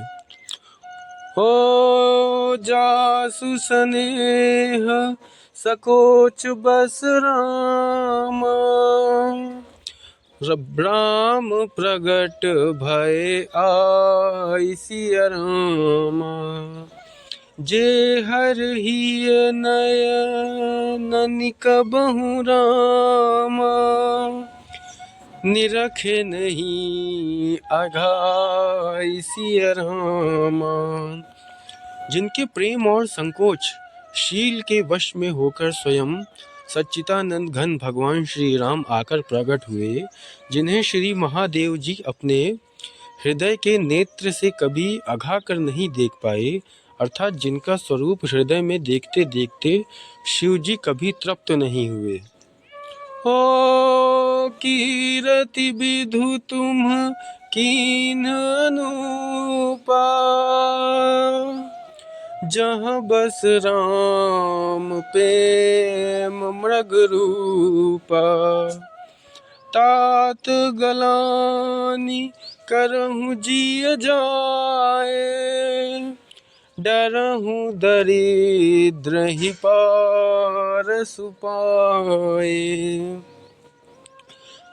हो जासु स्नेह सकोच बस रामा, राम प्रगट भय आई सिया रामा। जे हर ही नयन कबहु रामा, निरखे नहीं अघाई सिया रामा। जिनके प्रेम और संकोच शील के वश में होकर स्वयं सच्चिदानंद घन भगवान श्री राम आकर प्रकट हुए, जिन्हें श्री महादेव जी अपने हृदय के नेत्र से कभी अघा कर नहीं देख पाए, अर्थात जिनका स्वरूप हृदय में देखते देखते शिव जी कभी तृप्त नहीं हुए। हो कीरति विधु तुम कीन अनुपा, जहाँ बस राम प्रेम मृग रूपा। तात गलानी करहु जिय जाए, डरहु दरिद्र ही पार सुपाए।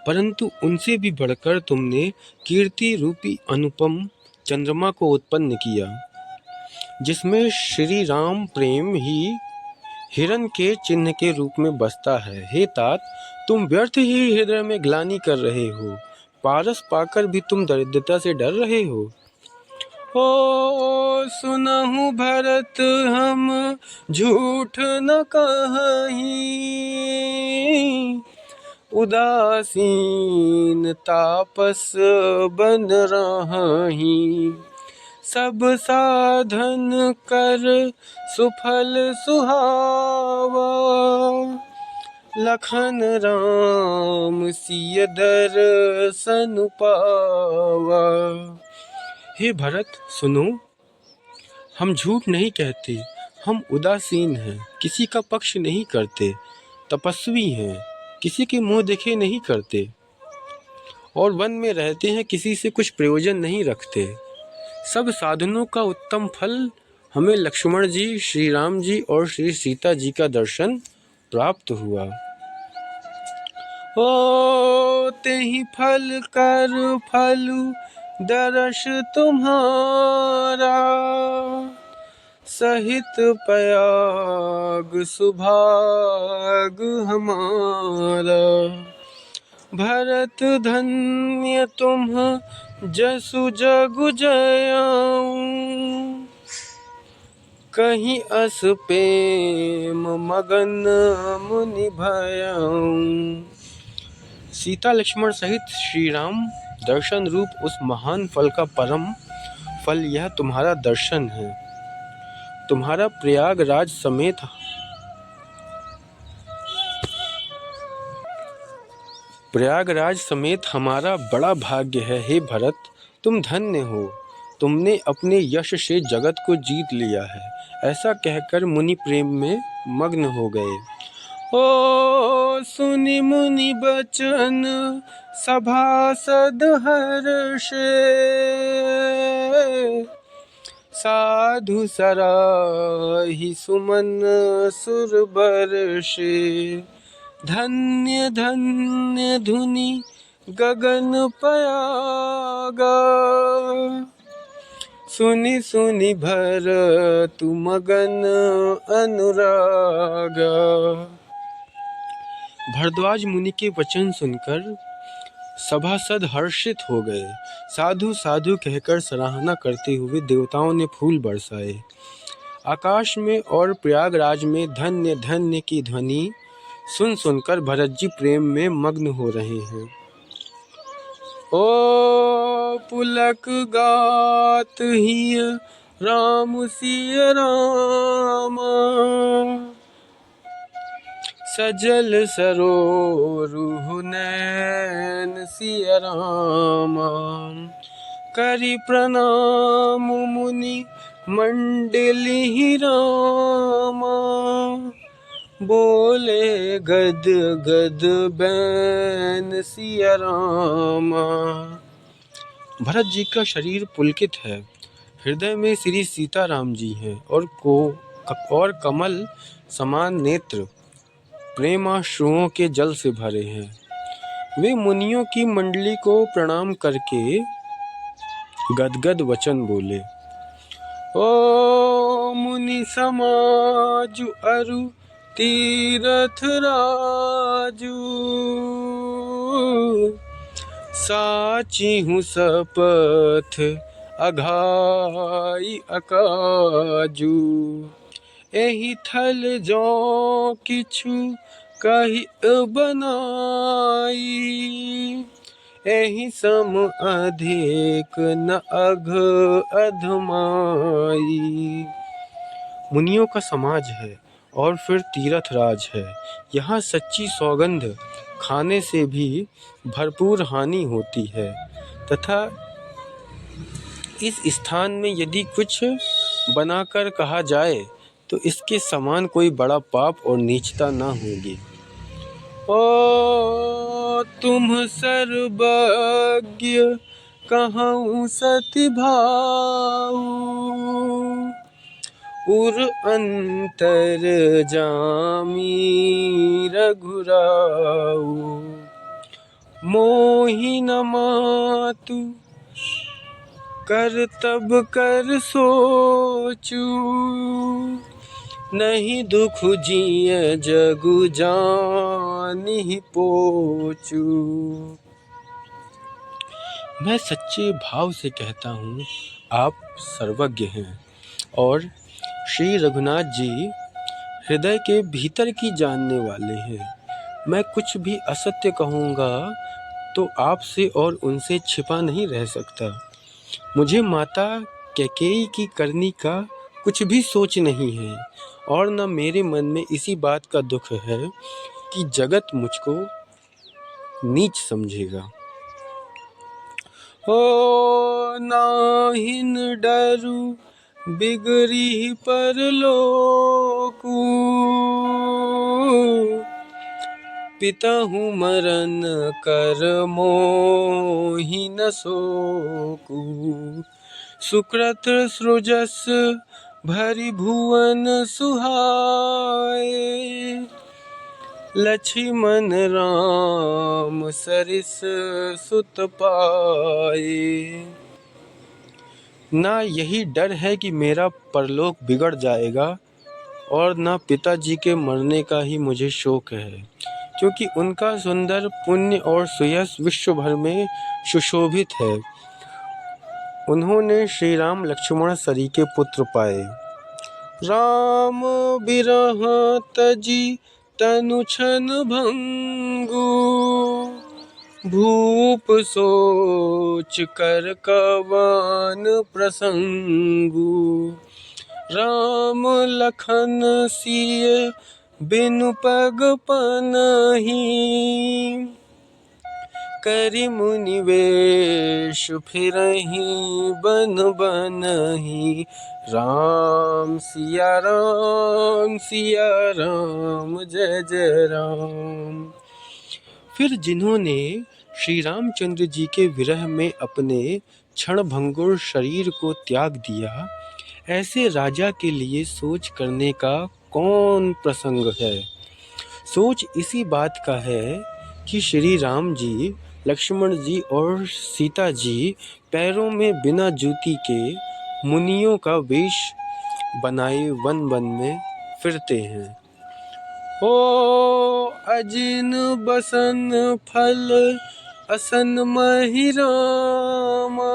परंतु उनसे भी बढ़कर तुमने कीर्ति रूपी अनुपम चंद्रमा को उत्पन्न किया, जिसमें श्री राम प्रेम ही हिरण के चिन्ह के रूप में बसता है। हे तात, तुम व्यर्थ ही हृदय में ग्लानि कर रहे हो। पारस पाकर भी तुम दरिद्रता से डर रहे हो। ओ सुनहु भरत हम झूठ न कहीं, उदासीन तापस बन रही। सब साधन कर सुफल सुहावा, लखन राम सिय दर्शन पावा। हे भरत सुनो, हम झूठ नहीं कहते, हम उदासीन हैं, किसी का पक्ष नहीं करते, तपस्वी हैं, किसी के मुंह देखे नहीं करते, और वन में रहते हैं, किसी से कुछ प्रयोजन नहीं रखते। सब साधनों का उत्तम फल हमें लक्ष्मण जी, श्री राम जी और श्री सीता जी का दर्शन प्राप्त हुआ। ओ तेहि फल कर फलु दर्श तुम्हारा, सहित पयाग सुभाग हमारा। भरत धन्य तुम जसु जगु जयाऊं, कहीं अस प्रेम मगन मुनि भयाऊं। सीता लक्ष्मण सहित श्री राम दर्शन रूप उस महान फल का परम फल यह तुम्हारा दर्शन है। तुम्हारा प्रयागराज समेत हमारा बड़ा भाग्य है। हे भरत, तुम धन्य हो, तुमने अपने यश से जगत को जीत लिया है। ऐसा कहकर मुनि प्रेम में मग्न हो गए। ओ सुनि मुनि बचन सभासद हर्षे, साधु सराहि सुमन सुर बर्षे। धन्य धन्य धुनि गगन पयागा, सुनि सुनि भरत मगन अनुरागा। भरद्वाज मुनि के वचन सुनकर सभासद हर्षित हो गए। साधु साधु कहकर सराहना करते हुए देवताओं ने फूल बरसाए। आकाश में और प्रयागराज में धन्य धन्य की ध्वनि सुन सुनकर भरत जी प्रेम में मग्न हो रहे हैं। ओ पुलक गात ही राम सिय रामा, सजल सरोरुह नैन सिय रामा। करि प्रणाम मुनि मंडली रामा, बोले गद गद बैन सिया रामा। भरत जी का शरीर पुलकित है, हृदय में श्री सीताराम जी हैं और कमल समान नेत्र प्रेमाश्रुओं के जल से भरे हैं। वे मुनियों की मंडली को प्रणाम करके गदगद वचन बोले। ओ मुनि समाज अरु तीरथ राजू, साची हूँ सपथ अघाई अकाजू। एहि थल जो किछु कहि बनाई, एहि सम अधिक न अघ अधमाई। मुनियों का समाज है और फिर तीर्थ राज है। यहाँ सच्ची सौगंध खाने से भी भरपूर हानि होती है तथा इस स्थान में यदि कुछ बनाकर कहा जाए तो इसके समान कोई बड़ा पाप और नीचता न होगी। ओ तुम सर्वज्ञ कहूँ सति भाऊ, उर अंतर जामी रघुराऊ। मोहि न मातु कर तब कर सोचू, नहीं दुख जिय जगु जानि पोचू। मैं सच्चे भाव से कहता हूँ, आप सर्वज्ञ हैं और श्री रघुनाथ जी हृदय के भीतर की जानने वाले हैं। मैं कुछ भी असत्य कहूँगा तो आपसे और उनसे छिपा नहीं रह सकता। मुझे माता कैकेयी की करनी का कुछ भी सोच नहीं है और न मेरे मन में इसी बात का दुख है कि जगत मुझको नीच समझेगा। हो नाहिन डरू बिगड़ी परलोकू, पितहु मरन कर मोहि न सोकू। सुकृत सृजस भरि भुवन सुहाए, लक्ष्मण राम सरिस सुत पाए। ना यही डर है कि मेरा परलोक बिगड़ जाएगा और ना पिताजी के मरने का ही मुझे शोक है, क्योंकि उनका सुंदर पुण्य और सुयश विश्व भर में सुशोभित है। उन्होंने श्री राम लक्ष्मण सरी के पुत्र पाए। राम बिरह तजी तनु छन भंगु, भूप सोच कर कवन प्रसंगु, राम लखन सिय बिनु पग पनहि, करि मुनि वेश फिरहि बन बनहि, राम सिया राम जय जय राम। फिर जिन्होंने श्री रामचंद्र जी के विरह में अपने क्षणभंगुर शरीर को त्याग दिया, ऐसे राजा के लिए सोच करने का कौन प्रसंग है। सोच इसी बात का है कि श्री राम जी, लक्ष्मण जी और सीता जी पैरों में बिना जूती के मुनियों का वेश बनाए वन वन में फिरते हैं। ओ अजिन बसन फल असन महि रामा,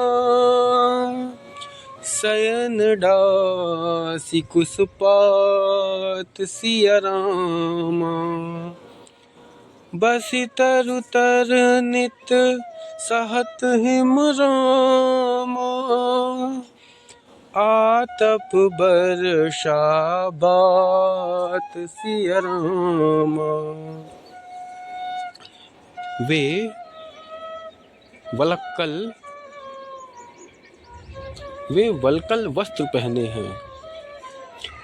शयन डासी कुसुपात सिया रामा, बसि तरु तर नित सहत हिम रामा, आतप बरषा बात सिया रामा। वे वलकल वस्त्र पहने हैं,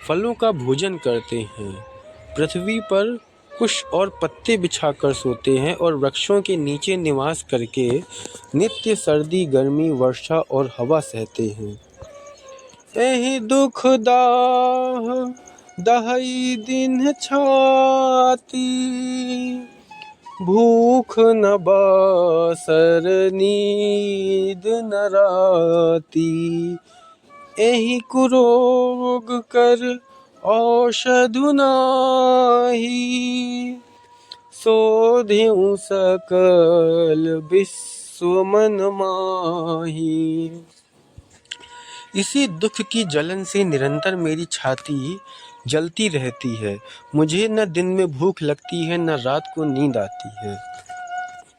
फलों का भोजन करते हैं, पृथ्वी पर कुश और पत्ते बिछाकर सोते हैं और वृक्षों के नीचे निवास करके नित्य सर्दी, गर्मी, वर्षा और हवा सहते हैं। एहि दुख दाह दहई दिन छाती, भूख न बासर नींद न राती, एहि कुरोग कर औषधु नाही, सोधिउ सकल विश्व मन माही। इसी दुख की जलन से निरंतर मेरी छाती जलती रहती है। मुझे न दिन में भूख लगती है, न रात को नींद आती है।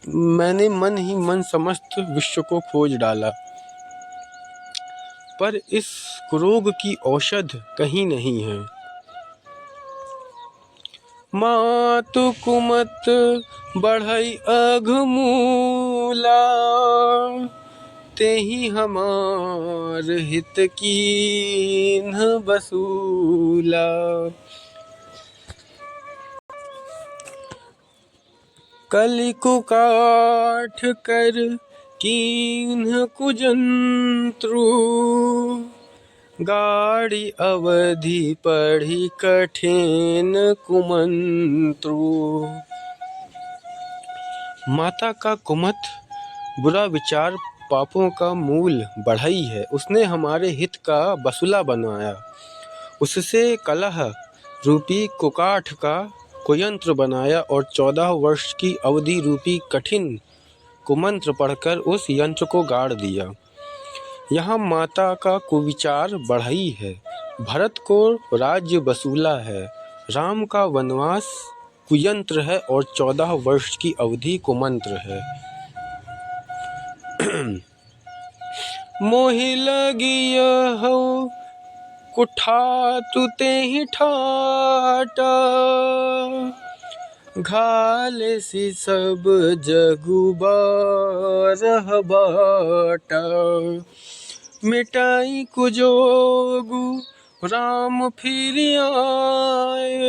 मैंने मन ही मन समस्त विश्व को खोज डाला, पर इस कुरोग की औषध कहीं नहीं है। मातु कुमत बढ़ई अघमूला, तेहि हमार हित कीन्ह बसूला। कलि कुकाठ कर कीन्ह कुजंत्रु, गाड़ी अवधि पढ़ी कठिन कुमंत्रु। माता का कुमत बुरा विचार पापों का मूल बढ़ई है। उसने हमारे हित का बसुला बनाया, उससे कलह रूपी कुकाठ का कुयंत्र बनाया और 14 वर्ष की अवधि रूपी कठिन कुमंत्र पढ़कर उस यंत्र को गाड़ दिया। यहाँ माता का कुविचार बढ़ई है, भरत को राज्य बसूला है, राम का वनवास कुयंत्र है और 14 वर्ष की अवधि कुमंत्र है। मोहि लगिय हो कुठातु तेहि ठाटा, घाले सी सब जगु बारह बाटा। मिटाई कुजोगु राम फिर आए,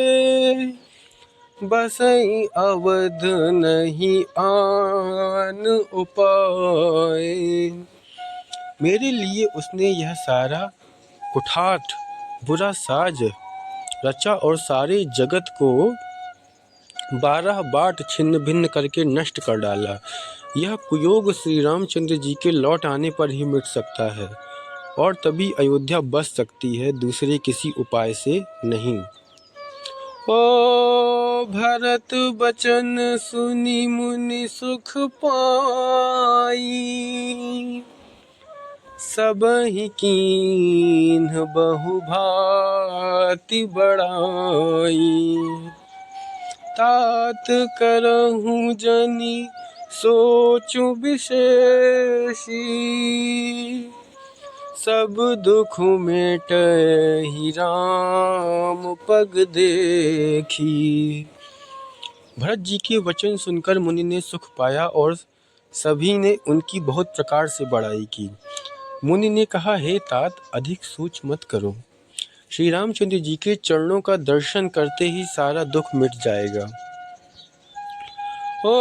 बसई अवध नहीं आन उपाय। मेरे लिए उसने यह सारा कुठाठ बुरा साज रचा और सारे जगत को 12 बाट छिन्न भिन्न करके नष्ट कर डाला। यह कुयोग श्री रामचंद्र जी के लौट आने पर ही मिट सकता है और तभी अयोध्या बस सकती है, दूसरे किसी उपाय से नहीं। ओ भरत बचन सुनि मुनि सुख पाई, सबहि कीन्ह बहु भांति बड़ाई। तात करहु जनि सोचूं विशेषी, सब दुख मेटहि राम पग देखी। भरत जी के वचन सुनकर मुनि ने सुख पाया और सभी ने उनकी बहुत प्रकार से बड़ाई की। मुनि ने कहा, हे तात, अधिक सोच मत करो। श्री रामचंद्र जी के चरणों का दर्शन करते ही सारा दुख मिट जाएगा। ओ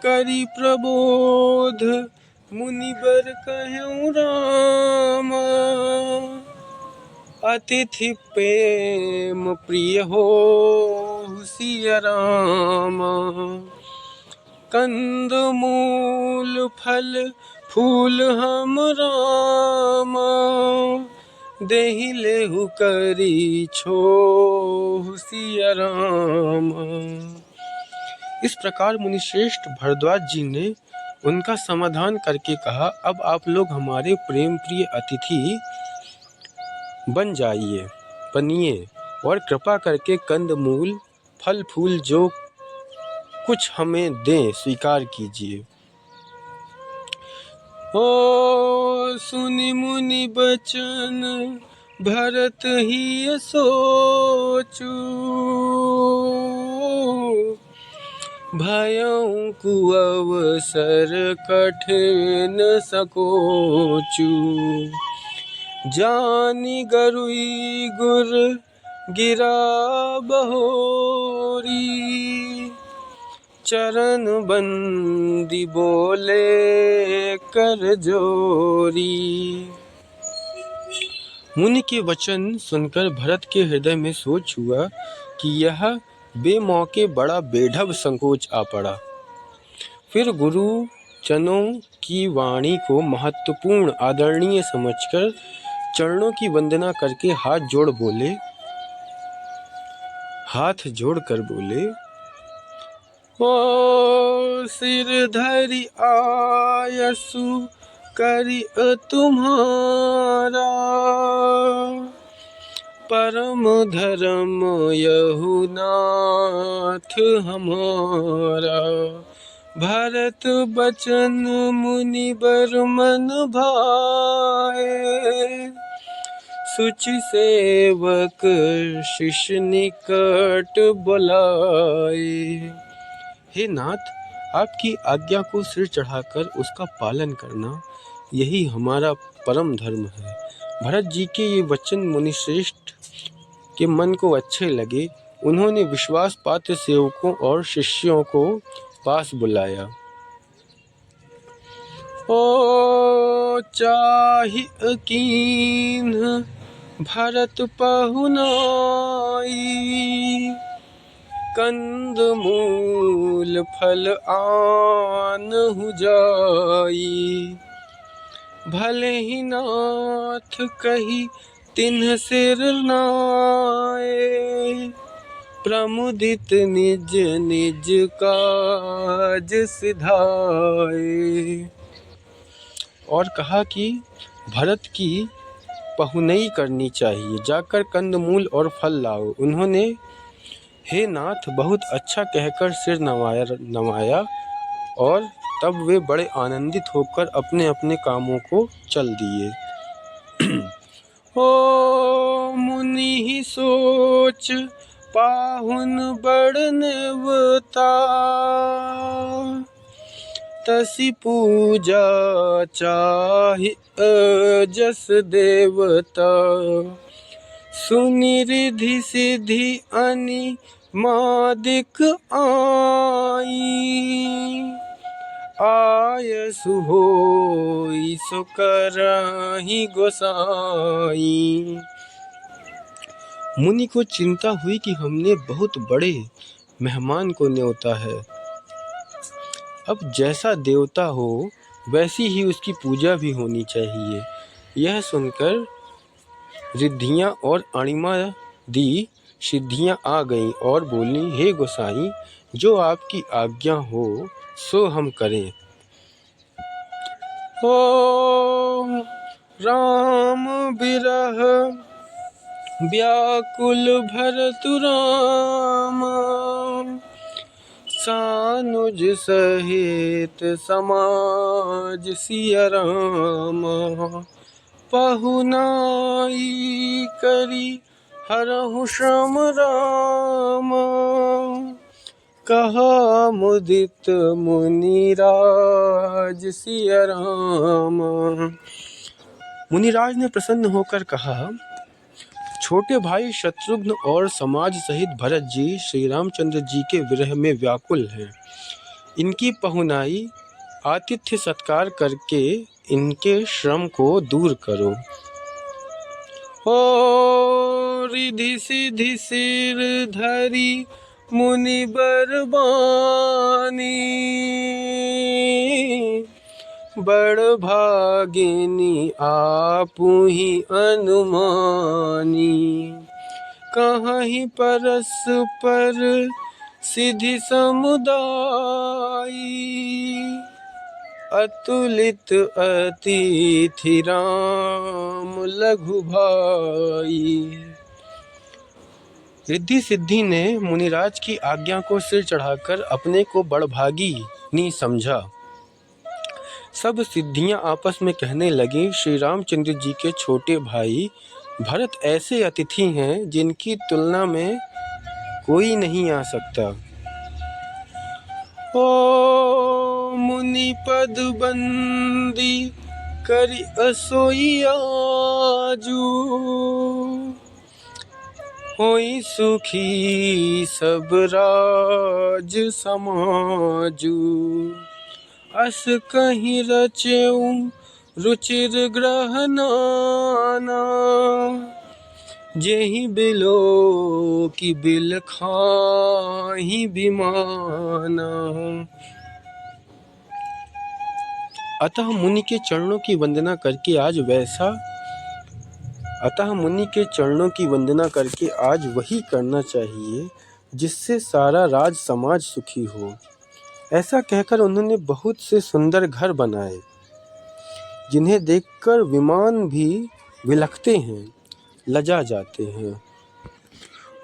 करी प्रबोध मुनिवर कहऊँ रामा, अतिथि प्रेम प्रिय हो सिया रामा। कंद मूल फल फूल हम रामा, देहि लेहु करी छो सिया रामा। इस प्रकार मुनिश्रेष्ठ भरद्वाज जी ने उनका समाधान करके कहा, अब आप लोग हमारे प्रेम प्रिय अतिथि बनिए और कृपा करके कंद मूल फल फूल जो कुछ हमें दें स्वीकार कीजिए। ओ सुनि मुनि बचन भरत ही सोचू, भयउ कुअवसर कठिन सकोचू। जानी गरुई गुर गिरा बहोरी, चरण बंदी बोले कर जोरी। मुनि के वचन सुनकर भरत के हृदय में सोच हुआ कि यह बेमौके बड़ा बेढब संकोच आ पड़ा। फिर गुरुजनों की वाणी को महत्वपूर्ण आदरणीय समझकर चरणों की वंदना करके हाथ जोड़कर बोले, ओ सिर धरि आयसु करि तुम्हारा, परम धर्म यहु नाथ हमारा। भरत बचन मुनिवर मन भाए, सुचि सेवक शिष्य निकट बुलाए। हे नाथ, आपकी आज्ञा को सिर चढ़ाकर उसका पालन करना यही हमारा परम धर्म है। भरत जी के ये वचन मुनिश्रेष्ठ के मन को अच्छे लगे। उन्होंने विश्वास पात्र सेवकों और शिष्यों को पास बुलाया। ओ चाहि कीन्ह भरत पहुनाई, कंद मूल फल आनहु जाई। भले ही नाथ कही तिन्ह सिर नाए, प्रमुदित निज निज काज सिधाए। और कहा कि भरत की पहुनई करनी चाहिए, जाकर कंदमूल और फल लाओ। उन्होंने हे नाथ बहुत अच्छा कहकर सिर नवाया और तब वे बड़े आनंदित होकर अपने अपने कामों को चल दिए। ओ मुनि ही सोच पाहुन बड़ नेवता, तसी पूजा चाहि जस देवता। सुनि रिधि सिद्धि अनिमादिक आई, आयसु होई सो करहि गोसाई। मुनि को चिंता हुई कि हमने बहुत बड़े मेहमान को न्योता है। अब जैसा देवता हो वैसी ही उसकी पूजा भी होनी चाहिए। यह सुनकर रिद्धियाँ और अणिमादि सिद्धियाँ आ गईं और बोली, हे गोसाई, जो आपकी आज्ञा हो सो हम करें। ओ राम बिरह व्याकुल भरत रामा, सानुज सहित समाज सिया राम। पहुनाई करी हरहु श्रम राम। कहा मुदित मुनिराज सिया राम। मुनिराज ने प्रसन्न होकर कहा, छोटे भाई शत्रुघ्न और समाज सहित भरत जी श्री रामचंद्र जी के विरह में व्याकुल हैं। इनकी पहुनाई आतिथ्य सत्कार करके इनके श्रम को दूर करो। ओ रिधि सिधि सिर धरी मुनि बरबानी। बड़ भागिनी आपुहि अनुमानी। कहीं परस्पर सिद्धि समुदायी। अतुलित अतिथि राम लघु भाई। रिद्धि सिद्धि ने मुनिराज की आज्ञा को सिर चढ़ाकर अपने को बड़भागी समझा। सब सिद्धियां आपस में कहने लगी, श्री रामचंद्र जी के छोटे भाई भरत ऐसे अतिथि हैं जिनकी तुलना में कोई नहीं आ सकता। ओ मुनि पद बंदी करि असोई आजू। होई सुखी सब राज समाजू। अस कहीं रचेऊ रुचिर ग्रह नाना। जेहि बिलो की बिल खाही बिमाना। अतः मुनि के चरणों की वंदना करके आज वही करना चाहिए जिससे सारा राज समाज सुखी हो। ऐसा कहकर उन्होंने बहुत से सुंदर घर बनाए जिन्हें देखकर विमान भी विलखते हैं, लजा जाते हैं।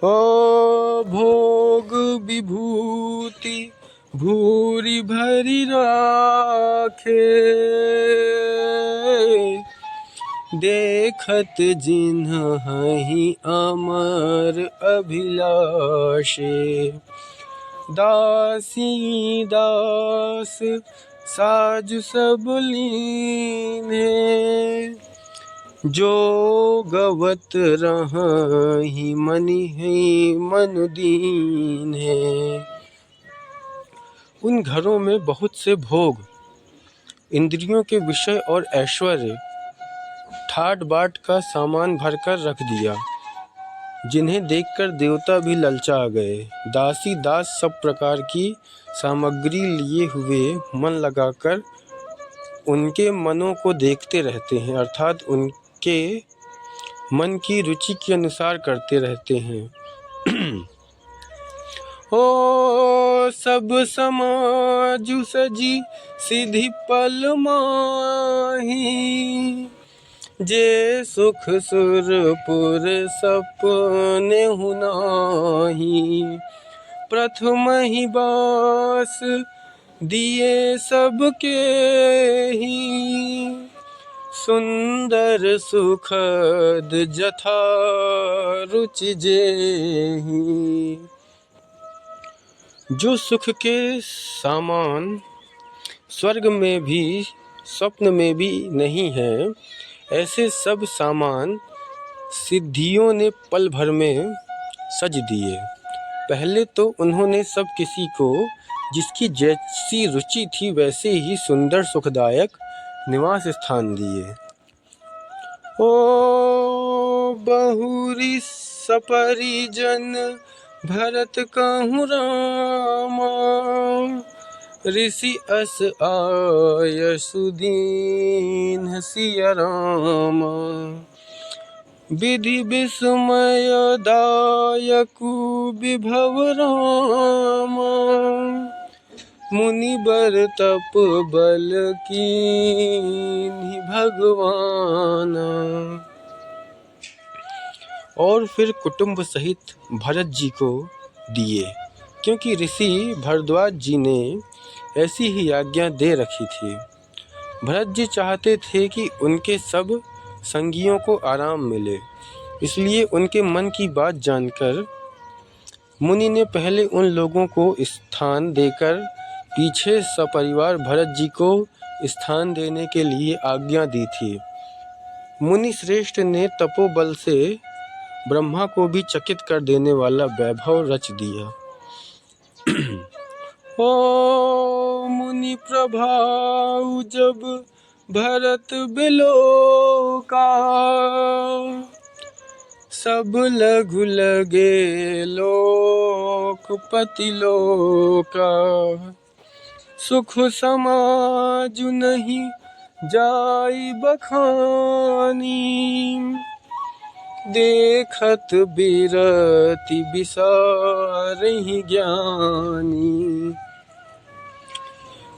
ओ भोग विभूति भूरि भरी राखे। देखत जिन्हहि अमर अभिलाषे। दासी दास साज सब लीने। जो गवत रहि मनि मन दीने। उन घरों में बहुत से भोग, इंद्रियों के विषय और ऐश्वर्य, ठाट बाट का सामान भरकर रख दिया, जिन्हें देखकर देवता भी ललचा गए। दासी दास सब प्रकार की सामग्री लिए हुए मन लगाकर उनके मनों को देखते रहते हैं, अर्थात उनके मन की रुचि के अनुसार करते रहते हैं। ओ सब समाजु सजी सिधि पल माही। जे सुख सुरपुर सपने हुनाही। प्रथम ही बास दिए सबके ही। सुंदर सुखद जथा रुचि जेहि। जो सुख के सामान स्वर्ग में भी स्वप्न में भी नहीं है, ऐसे सब सामान सिद्धियों ने पल भर में सज दिए। पहले तो उन्होंने सब किसी को जिसकी जैसी रुचि थी वैसे ही सुंदर सुखदायक निवास स्थान दिए। ओ बहुरी सपरिजन भरत कहूँ रामा। ऋषि अस आय सुदीन सिया रामा। विधि विस्मय दायकु विभव रामा। मुनि बर तप बल कीन्हि भगवाना। और फिर कुटुंब सहित भरत जी को दिए। क्योंकि ऋषि भरद्वाज जी ने ऐसी ही आज्ञा दे रखी थी। भरत जी चाहते थे कि उनके सब संगियों को आराम मिले, इसलिए उनके मन की बात जानकर मुनि ने पहले उन लोगों को स्थान देकर पीछे सपरिवार भरत जी को स्थान देने के लिए आज्ञा दी थी। मुनि श्रेष्ठ ने तपोबल से ब्रह्मा को भी चकित कर देने वाला वैभव रच दिया। ओ मुनि प्रभाव जब भरत बिलोका, सब लघु लगे लोकपति लोका। सुख समाज नहीं जाई बखानी, देखत बिरति बिसारहि ज्ञानी।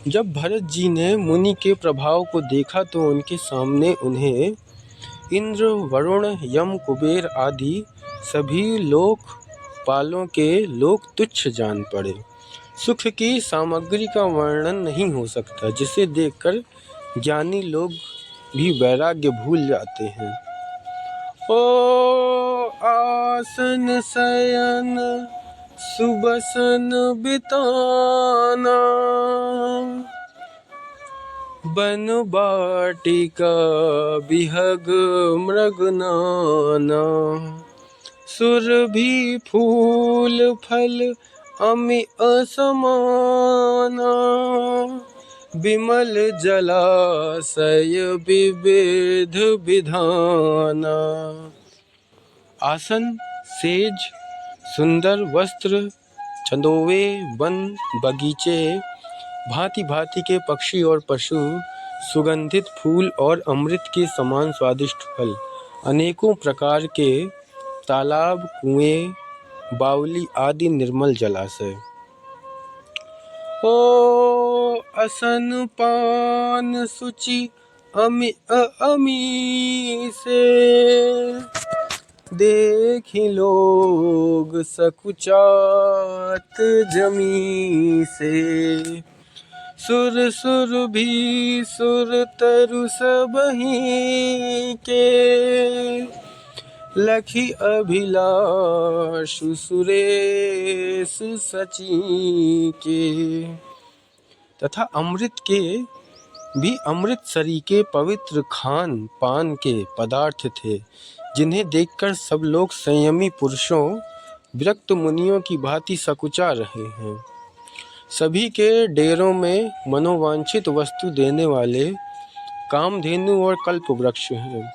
जब भरत जी ने मुनि के प्रभाव को देखा तो उनके सामने उन्हें इंद्र, वरुण, यम, कुबेर आदि सभी लोकपालों के लोग तुच्छ जान पड़े। सुख की सामग्री का वर्णन नहीं हो सकता, जिसे देखकर ज्ञानी लोग भी वैराग्य भूल जाते हैं। ओ आसन शयन सुबसन बिताना, बन बाटिका बिहग मृग नाना। सुरभि फूल फल अमि असमाना, बिमल जलाशय विविध विधाना। आसन, सेज, सुंदर वस्त्र, चंदोवे, वन, बगीचे, भांति भांति के पक्षी और पशु, सुगंधित फूल और अमृत के समान स्वादिष्ट फल, अनेकों प्रकार के तालाब, कुएं, बावली आदि निर्मल जलाशय। ओ असन पान सुचि अमि अमी से, देखि लोग सकुचात जमी से। सुर सुर भी सुर तरु सबहि के, लखी अभिलाषु सुरेश सची के। तथा अमृत के भी अमृतसरी के पवित्र खान पान के पदार्थ थे, जिन्हें देखकर सब लोग संयमी पुरुषों, विरक्त मुनियों की भांति सकुचा रहे हैं। सभी के डेरों में मनोवांछित वस्तु देने वाले कामधेनु और कल्प वृक्ष हैं,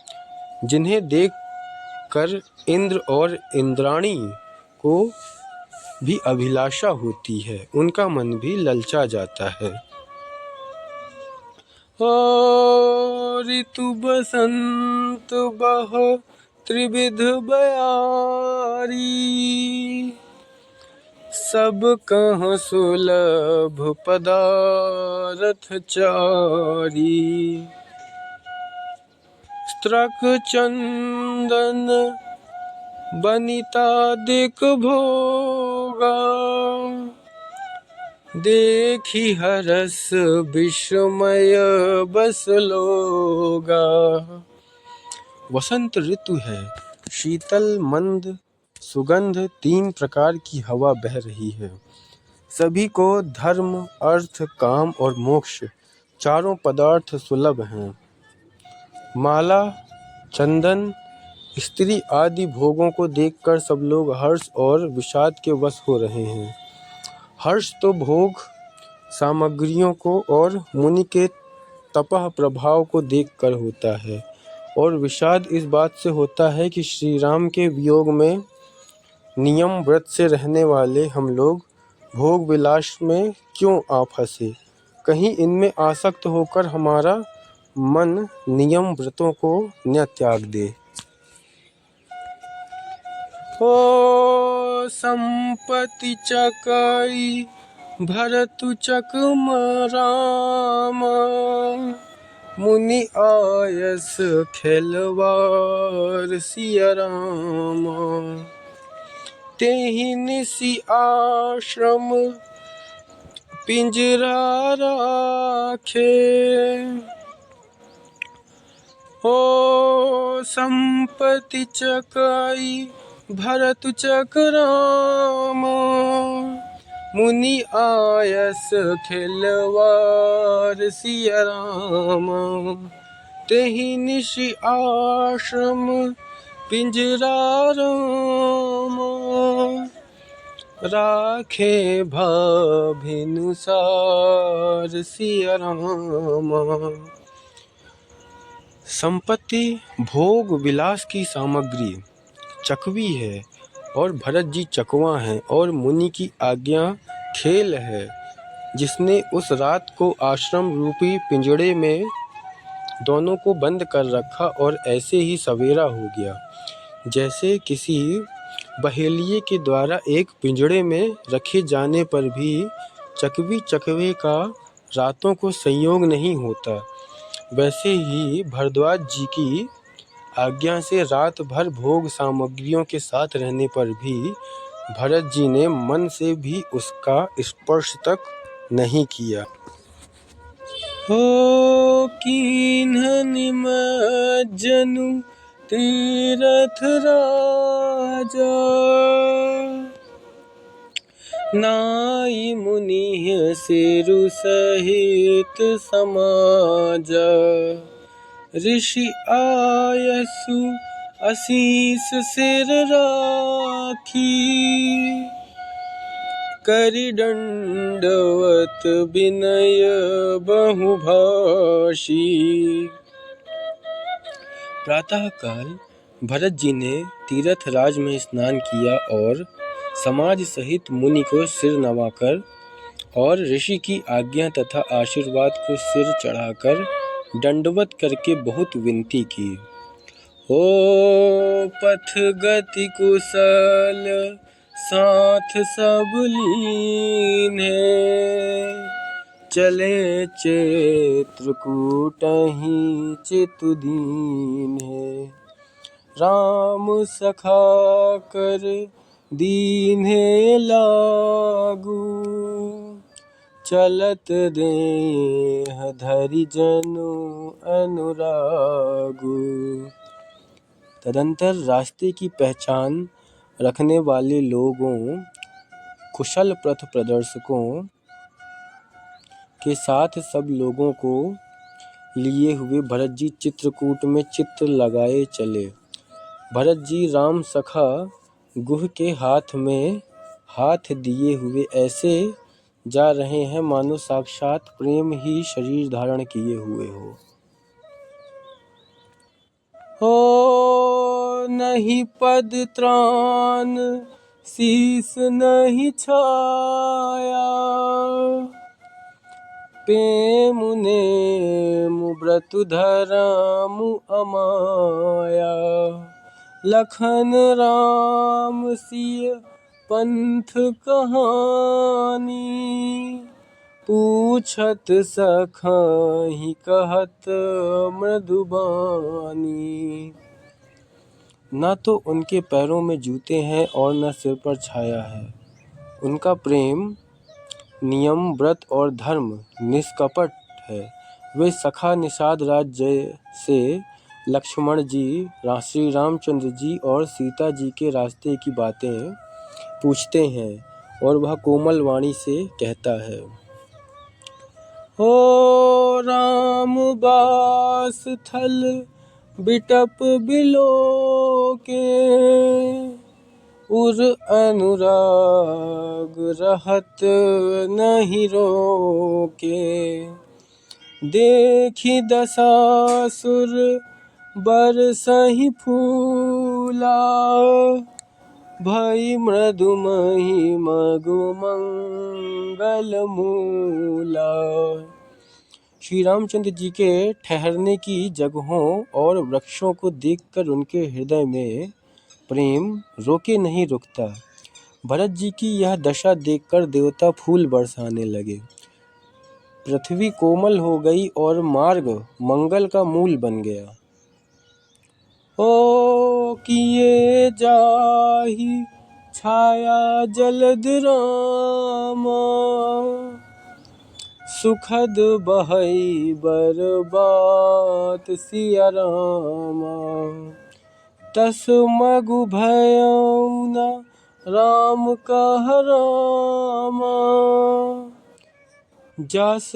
जिन्हें देख कर इंद्र और इंद्राणी को भी अभिलाषा होती है, उनका मन भी ललचा जाता है। ऋतु बसंत बह त्रिविध बयारी, सब कहाँ सुलभ पदारथ चारी। स्त्रक चंदन बनितादिक भोगा, देखी हरस विस्मय बस लोगा। वसंत ऋतु है, शीतल मंद सुगंध 3 प्रकार की हवा बह रही है। सभी को धर्म, अर्थ, काम और मोक्ष चारों पदार्थ सुलभ हैं। माला, चंदन, स्त्री आदि भोगों को देखकर सब लोग हर्ष और विषाद के वश हो रहे हैं। हर्ष तो भोग सामग्रियों को और मुनि के तपह प्रभाव को देखकर होता है, और विषाद इस बात से होता है कि श्री राम के वियोग में नियम व्रत से रहने वाले हम लोग भोग विलास में क्यों आ फंसे। कहीं इनमें आसक्त होकर हमारा मन नियम व्रतों को न त्याग दे। ओ संपत्ति चकाई भरतु चकमरामा, मुनि आयस खेलवार सिया रामा। तेहि निसि आश्रम पिंजरा राखे। हो संपत्ति चकाई भरत चकराम। मुनि आयस खिलवार सिया राम। तेहि निसि आश्रम पिंजरा राम। राखे भाभिनुसार सिया राम। संपत्ति भोग विलास की सामग्री चकवी है और भरत जी चकवा हैं, और मुनि की आज्ञा खेल है। जिसने उस रात को आश्रम रूपी पिंजड़े में दोनों को बंद कर रखा और ऐसे ही सवेरा हो गया। जैसे किसी बहेलिये के द्वारा एक पिंजड़े में रखे जाने पर भी चकवी चकवे का रातों को संयोग नहीं होता, वैसे ही भरद्वाज जी की आज्ञा से रात भर भोग सामग्रियों के साथ रहने पर भी भरत जी ने मन से भी उसका स्पर्श तक नहीं किया। हो कीन्ह निमज्जनु तीरथ राजा। नाई मुनि सिरु सहित समाजा। ऋषि आयसु असीस सिर राखी। करि दंडवत विनय बहुभाषी। प्रातःकाल भरत जी ने तीर्थ राज में स्नान किया और समाज सहित मुनि को सिर नवाकर और ऋषि की आज्ञा तथा आशीर्वाद को सिर चढ़ाकर दंडवत करके बहुत विनती की। हो पथ गति कुशल साथ सब लीन है। चले चित्रकूटहि चितु दीन है। राम सखा कर दीन्हे लागू। चलत देह धरि जनु अनुरागु। तदंतर रास्ते की पहचान रखने वाले लोगों, कुशल पथ प्रदर्शकों के साथ सब लोगों को लिए हुए भरत जी चित्रकूट में चित्र लगाए चले। भरत जी राम सखा गुह के हाथ में हाथ दिए हुए ऐसे जा रहे हैं मानो साक्षात प्रेम ही शरीर धारण किए हुए हो नहीं पद त्राण शीस नहीं छाया। प्रेम नेमु व्रत धरमु अमाया। लखन राम सिय पंथ कहानी। पूछत सखहि कहत मृदुबानी। न तो उनके पैरों में जूते हैं और न सिर पर छाया है। उनका प्रेम नियम व्रत और धर्म निष्कपट है। वे सखा निषाद राज से लक्ष्मण जी, श्री रामचंद्र जी और सीता जी के रास्ते की बातें पूछते हैं और वह कोमल वाणी से कहता है। हो राम बास थल बिटप बिलो के। उर अनुराग रहत नहीं रोके। देखी दशासुर बरसहि फूला। भई मृदुमहि मगु मंगल मूला। श्री रामचंद्र जी के ठहरने की जगहों और वृक्षों को देखकर उनके हृदय में प्रेम रोके नहीं रुकता। भरत जी की यह दशा देखकर देवता फूल बरसाने लगे। पृथ्वी कोमल हो गई और मार्ग मंगल का मूल बन गया। हो किए जाहि छाया जलद रामा, सुखद बहई बरबात सिया रामा। तस मगु भयउ न राम कह रामा, जस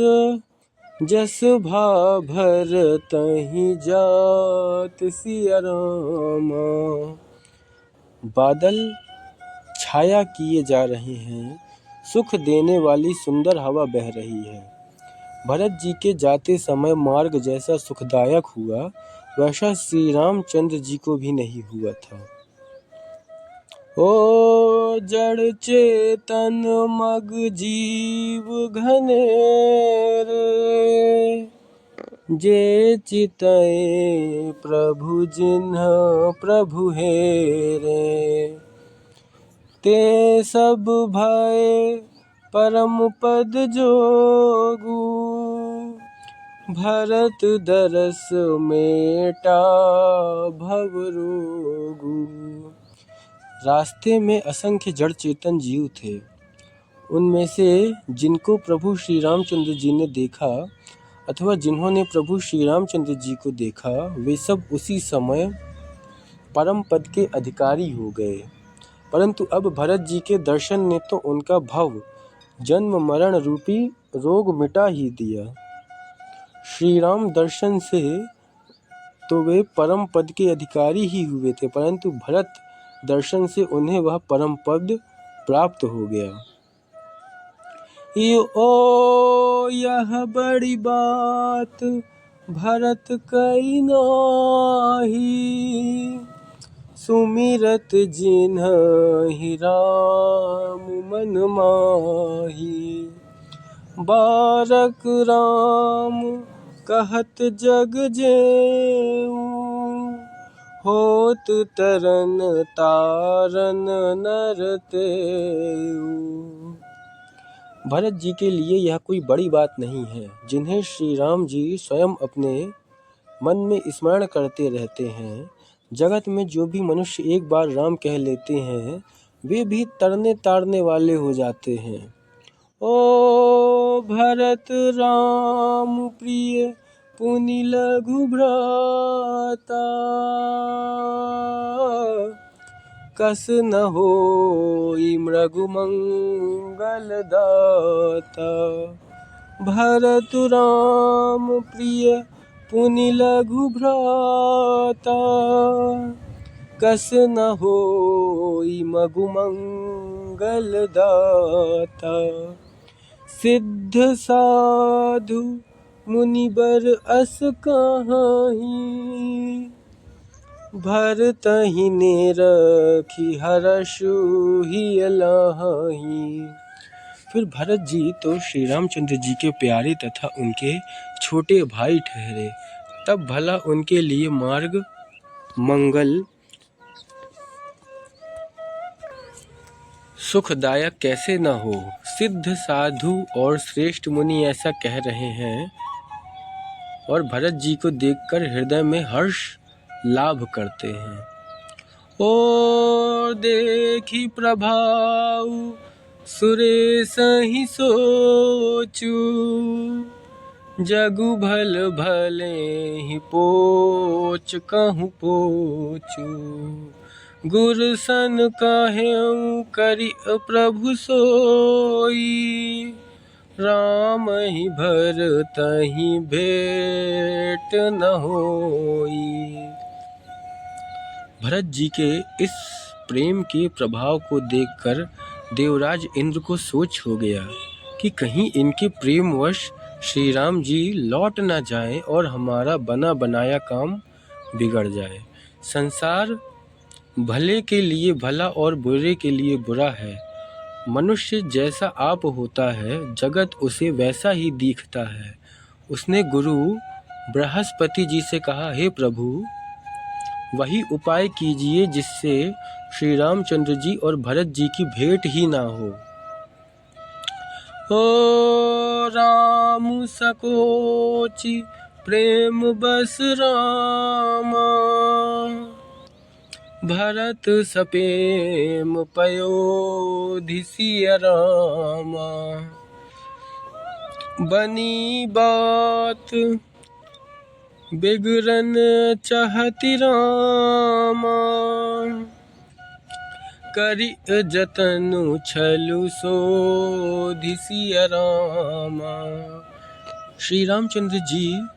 जस भा भरतहि जात सिया रामा। बादल छाया किए जा रहे हैं, सुख देने वाली सुंदर हवा बह रही है। भरत जी के जाते समय मार्ग जैसा सुखदायक हुआ, वैसा श्री रामचंद्र जी को भी नहीं हुआ था। ओ जड़ चेतन मग जीव घनेरे, जे चितए प्रभु जिन्ह प्रभु हेरे। ते सब भय परम पद जोगु, भरत दरस मेटा भव रोगु। रास्ते में असंख्य जड़ चेतन जीव थे। उनमें से जिनको प्रभु श्री रामचंद्र जी ने देखा अथवा जिन्होंने प्रभु श्री रामचंद्र जी को देखा, वे सब उसी समय परम पद के अधिकारी हो गए। परंतु अब भरत जी के दर्शन ने तो उनका भव जन्म मरण रूपी रोग मिटा ही दिया। श्री राम दर्शन से तो वे परम पद के अधिकारी ही हुए थे, परंतु भरत दर्शन से उन्हें वह परम पद प्राप्त हो गया। ओ यह बड़ी बात भरत कई नाहि, सुमिरत जिन्हि राम मन माही। बारक राम कहत जग जेऊ, होत तरन तारन नर तेऊ। भरत जी के लिए यह कोई बड़ी बात नहीं है, जिन्हें श्री राम जी स्वयं अपने मन में स्मरण करते रहते हैं। जगत में जो भी मनुष्य एक बार राम कह लेते हैं, वे भी तरने तारने वाले हो जाते हैं। ओ भरत राम प्रिय पुनि लघु भ्राता, कस न होई मृगु मंगल दाता। भरत राम प्रिय पुनि लघु भ्राता, कस न होई मगु मंगल दाता। सिद्ध साधु मुनिबर अस कहाही, भरतहि ने रखी हरषु हिय लाही। फिर भरत जी तो श्री रामचंद्र जी के प्यारे तथा उनके छोटे भाई ठहरे, तब भला उनके लिए मार्ग मंगल सुखदायक कैसे न हो। सिद्ध साधु और श्रेष्ठ मुनि ऐसा कह रहे हैं और भरत जी को देखकर हृदय में हर्ष लाभ करते हैं। ओ देखी प्रभाव सुरेश ही सोचू, जगु भल भले ही पोच कहूँ पोचू। गुर सन कहेऊ करि प्रभु सोई, राम ही भरतहि भेंट न होई। भरत जी के इस प्रेम के प्रभाव को देखकर देवराज इंद्र को सोच हो गया कि कहीं इनके प्रेमवश श्री राम जी लौट न जाएं और हमारा बना बनाया काम बिगड़ जाए। संसार भले के लिए भला और बुरे के लिए बुरा है। मनुष्य जैसा आप होता है, जगत उसे वैसा ही दिखता है। उसने गुरु बृहस्पति जी से कहा, हे प्रभु, वही उपाय कीजिए जिससे श्री रामचंद्र जी और भरत जी की भेंट ही ना हो। ओ राम सकोचि प्रेम बस रामा, भरत सपेम पयोधि सिय रामा। बनी बात बिगड़न चाहति रामा। करि जतनु छलु सोधि सिय रामा। श्री रामचंद्र जी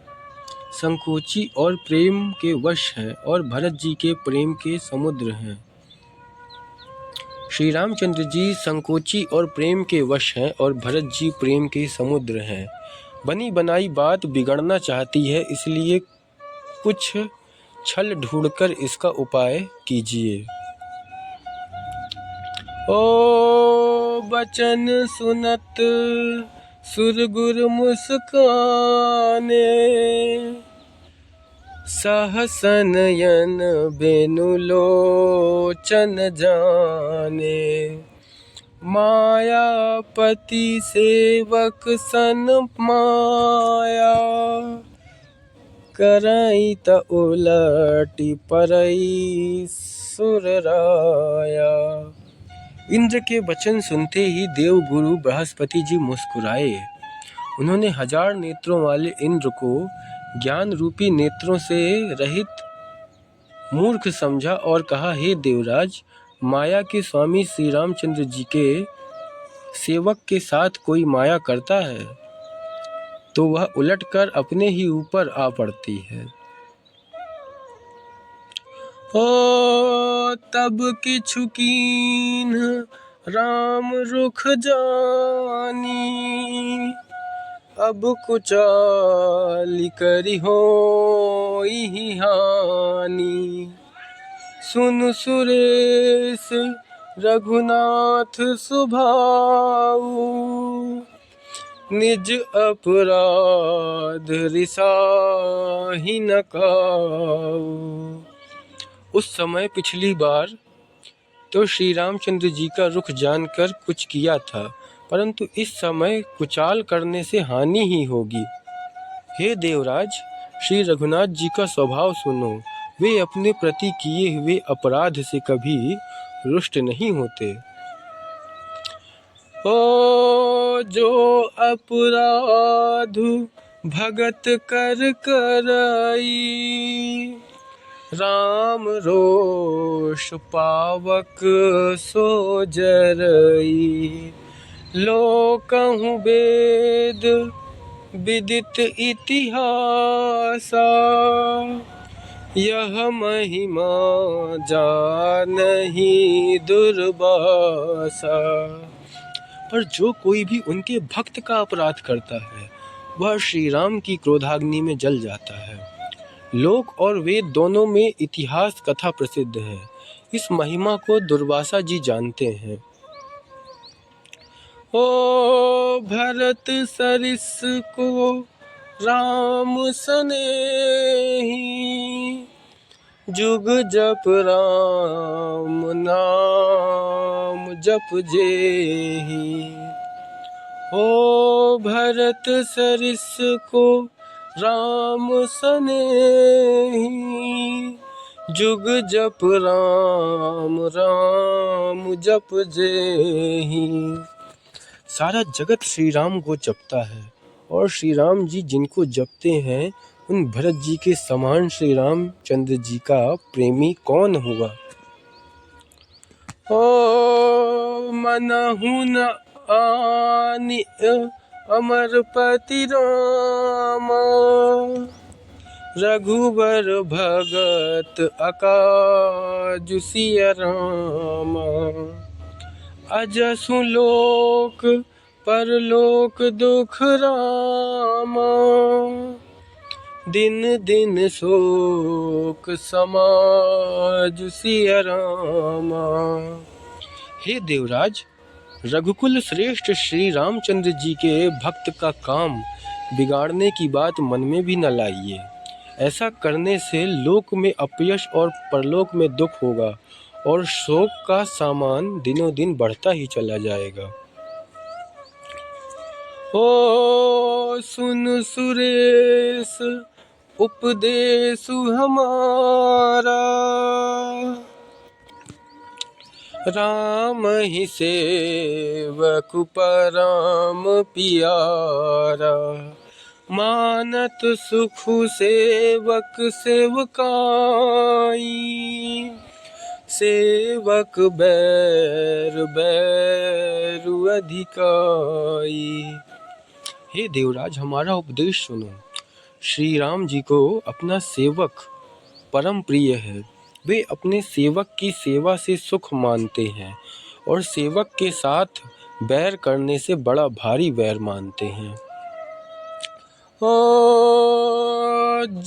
संकोची और प्रेम के वश हैं और भरत जी के प्रेम के समुद्र हैं। श्री रामचंद्र जी संकोची और प्रेम के वश हैं और भरत जी प्रेम के समुद्र हैं। बनी बनाई बात बिगड़ना चाहती है, इसलिए कुछ छल ढूंढकर इसका उपाय कीजिए। ओ बचन सुनत सुरगुर मुस्काने। सहस नयन बेनु लोचन जाने। मायापति सेवक सन माया। करई त उलटी परई सुरराया। इंद्र के वचन सुनते ही देव गुरु बृहस्पति जी मुस्कुराए। उन्होंने 1000 नेत्रों वाले इंद्र को ज्ञान रूपी नेत्रों से रहित मूर्ख समझा और कहा, हे देवराज, माया के स्वामी श्री रामचंद्र जी के सेवक के साथ कोई माया करता है तो वह उलटकर अपने ही ऊपर आ पड़ती है। ओ तब किछु कीन्ह राम रुख जानी। अब कुचाली करी होई हानि। सुन सुरेश रघुनाथ सुभाऊ। निज अपराध रिसाहि न काऊ। उस समय पिछली बार तो श्री रामचंद्र जी का रुख जानकर कुछ किया था, परंतु इस समय कुचाल करने से हानि ही होगी। हे देवराज, श्री रघुनाथ जी का स्वभाव सुनो। वे अपने प्रति किए हुए अपराध से कभी रुष्ट नहीं होते। ओ जो अपराध भगत कर करई। राम रोष पावक सो जरई। लोकहु वेद विदित इतिहासा। यह महिमा जानहि दुर्वासा। पर जो कोई भी उनके भक्त का अपराध करता है वह श्री राम की क्रोधाग्नि में जल जाता है। लोक और वेद दोनों में इतिहास कथा प्रसिद्ध है। इस महिमा को दुर्वासा जी जानते हैं। ओ भरत सरिस को राम सनेही। जुग जप राम नाम जप जेहि। ओ भरत सरिस को राम सनेही। जुग जप राम राम जप जेहि। सारा जगत श्री राम को जपता है और श्री राम जी जिनको जपते हैं उन भरत जी के समान श्री रामचंद्र जी का प्रेमी कौन होगा। ओ मनहु न आनि अमरपति राम। रघुबर भगत अकाजु सिय राम। अजसु लोक परलोक दुख रामा। दिन दिन शोक समाज सिय रामा। हे देवराज, रघुकुल श्रेष्ठ श्री रामचंद्र जी के भक्त का काम बिगाड़ने की बात मन में भी न लाइए। ऐसा करने से लोक में अपयश और परलोक में दुख होगा और शोक का सामान दिनों दिन बढ़ता ही चला जाएगा। ओ सुन सुरेश उपदेश हमारा। राम ही सेवक परम पियारा, मानत सुख सेवक सेवकाई, सेवक बैर बैरु अधिकाई। हे देवराज, हमारा उपदेश सुनो। श्री राम जी को अपना सेवक परम प्रिय है। वे अपने सेवक की सेवा से सुख मानते हैं और सेवक के साथ बैर करने से बड़ा भारी बैर मानते हैं।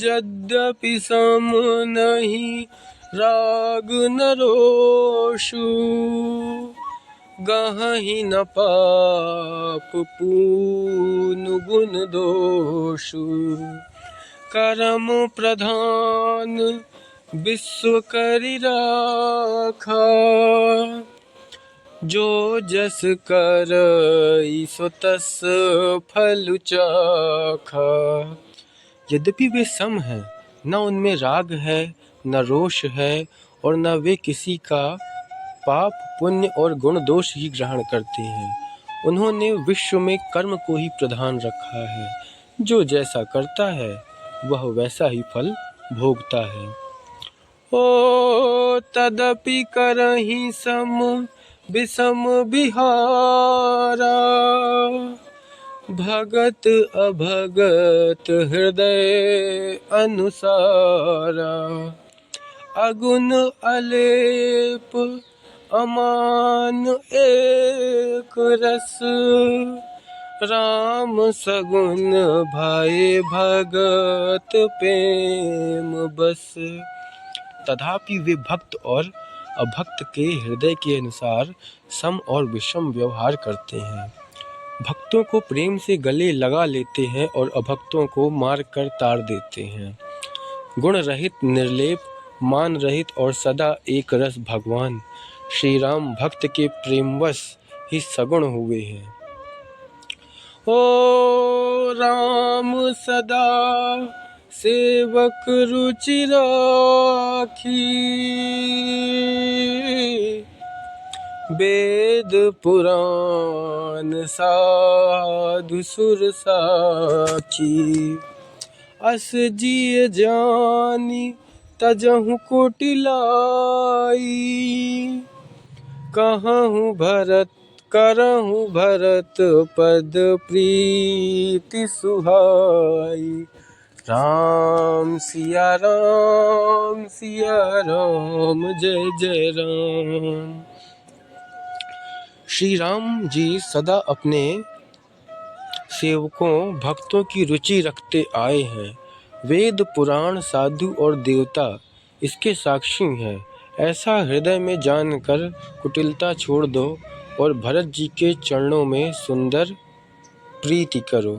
यद्यपि सम नहीं राग न रोषु, गहहि न पाप पूनु गुण दोषु, करम प्रधान विश्व करि राखा, जो जस करई सो तस फल चाखा। यद्यपि वे सम हैं, न उनमें राग है, न रोष है, और न वे किसी का पाप पुण्य और गुण दोष ही ग्रहण करते हैं। उन्होंने विश्व में कर्म को ही प्रधान रखा है। जो जैसा करता है वह वैसा ही फल भोगता है। ओ तदपि करहि सम विषम बिहारा, भगत अभगत हृदय अनुसारा, अगुण अलेप अमान एक रस, राम सगुन भाए भगत प्रेम बस। तथापि वे भक्त और अभक्त के हृदय के अनुसार सम और विषम व्यवहार करते हैं। भक्तों को प्रेम से गले लगा लेते हैं और अभक्तों को मार कर ताड़ देते हैं। गुण रहित, निर्लेप, मान रहित और सदा एक रस भगवान श्री राम भक्त के प्रेमवश ही सगुण हुए हैं। ओ राम सदा सेवक रुचि राखी, वेद पुराण साधु सुर साखी, अस जिय जानी तजहु कोटि लाई, कहूँ भरत करहु भरत पद प्रीति सुहाई। राम सिया राम जय जय राम। श्री राम जी सदा अपने सेवकों भक्तों की रुचि रखते आए हैं। वेद पुराण साधु और देवता इसके साक्षी हैं। ऐसा हृदय में जानकर कुटिलता छोड़ दो और भरत जी के चरणों में सुंदर प्रीति करो।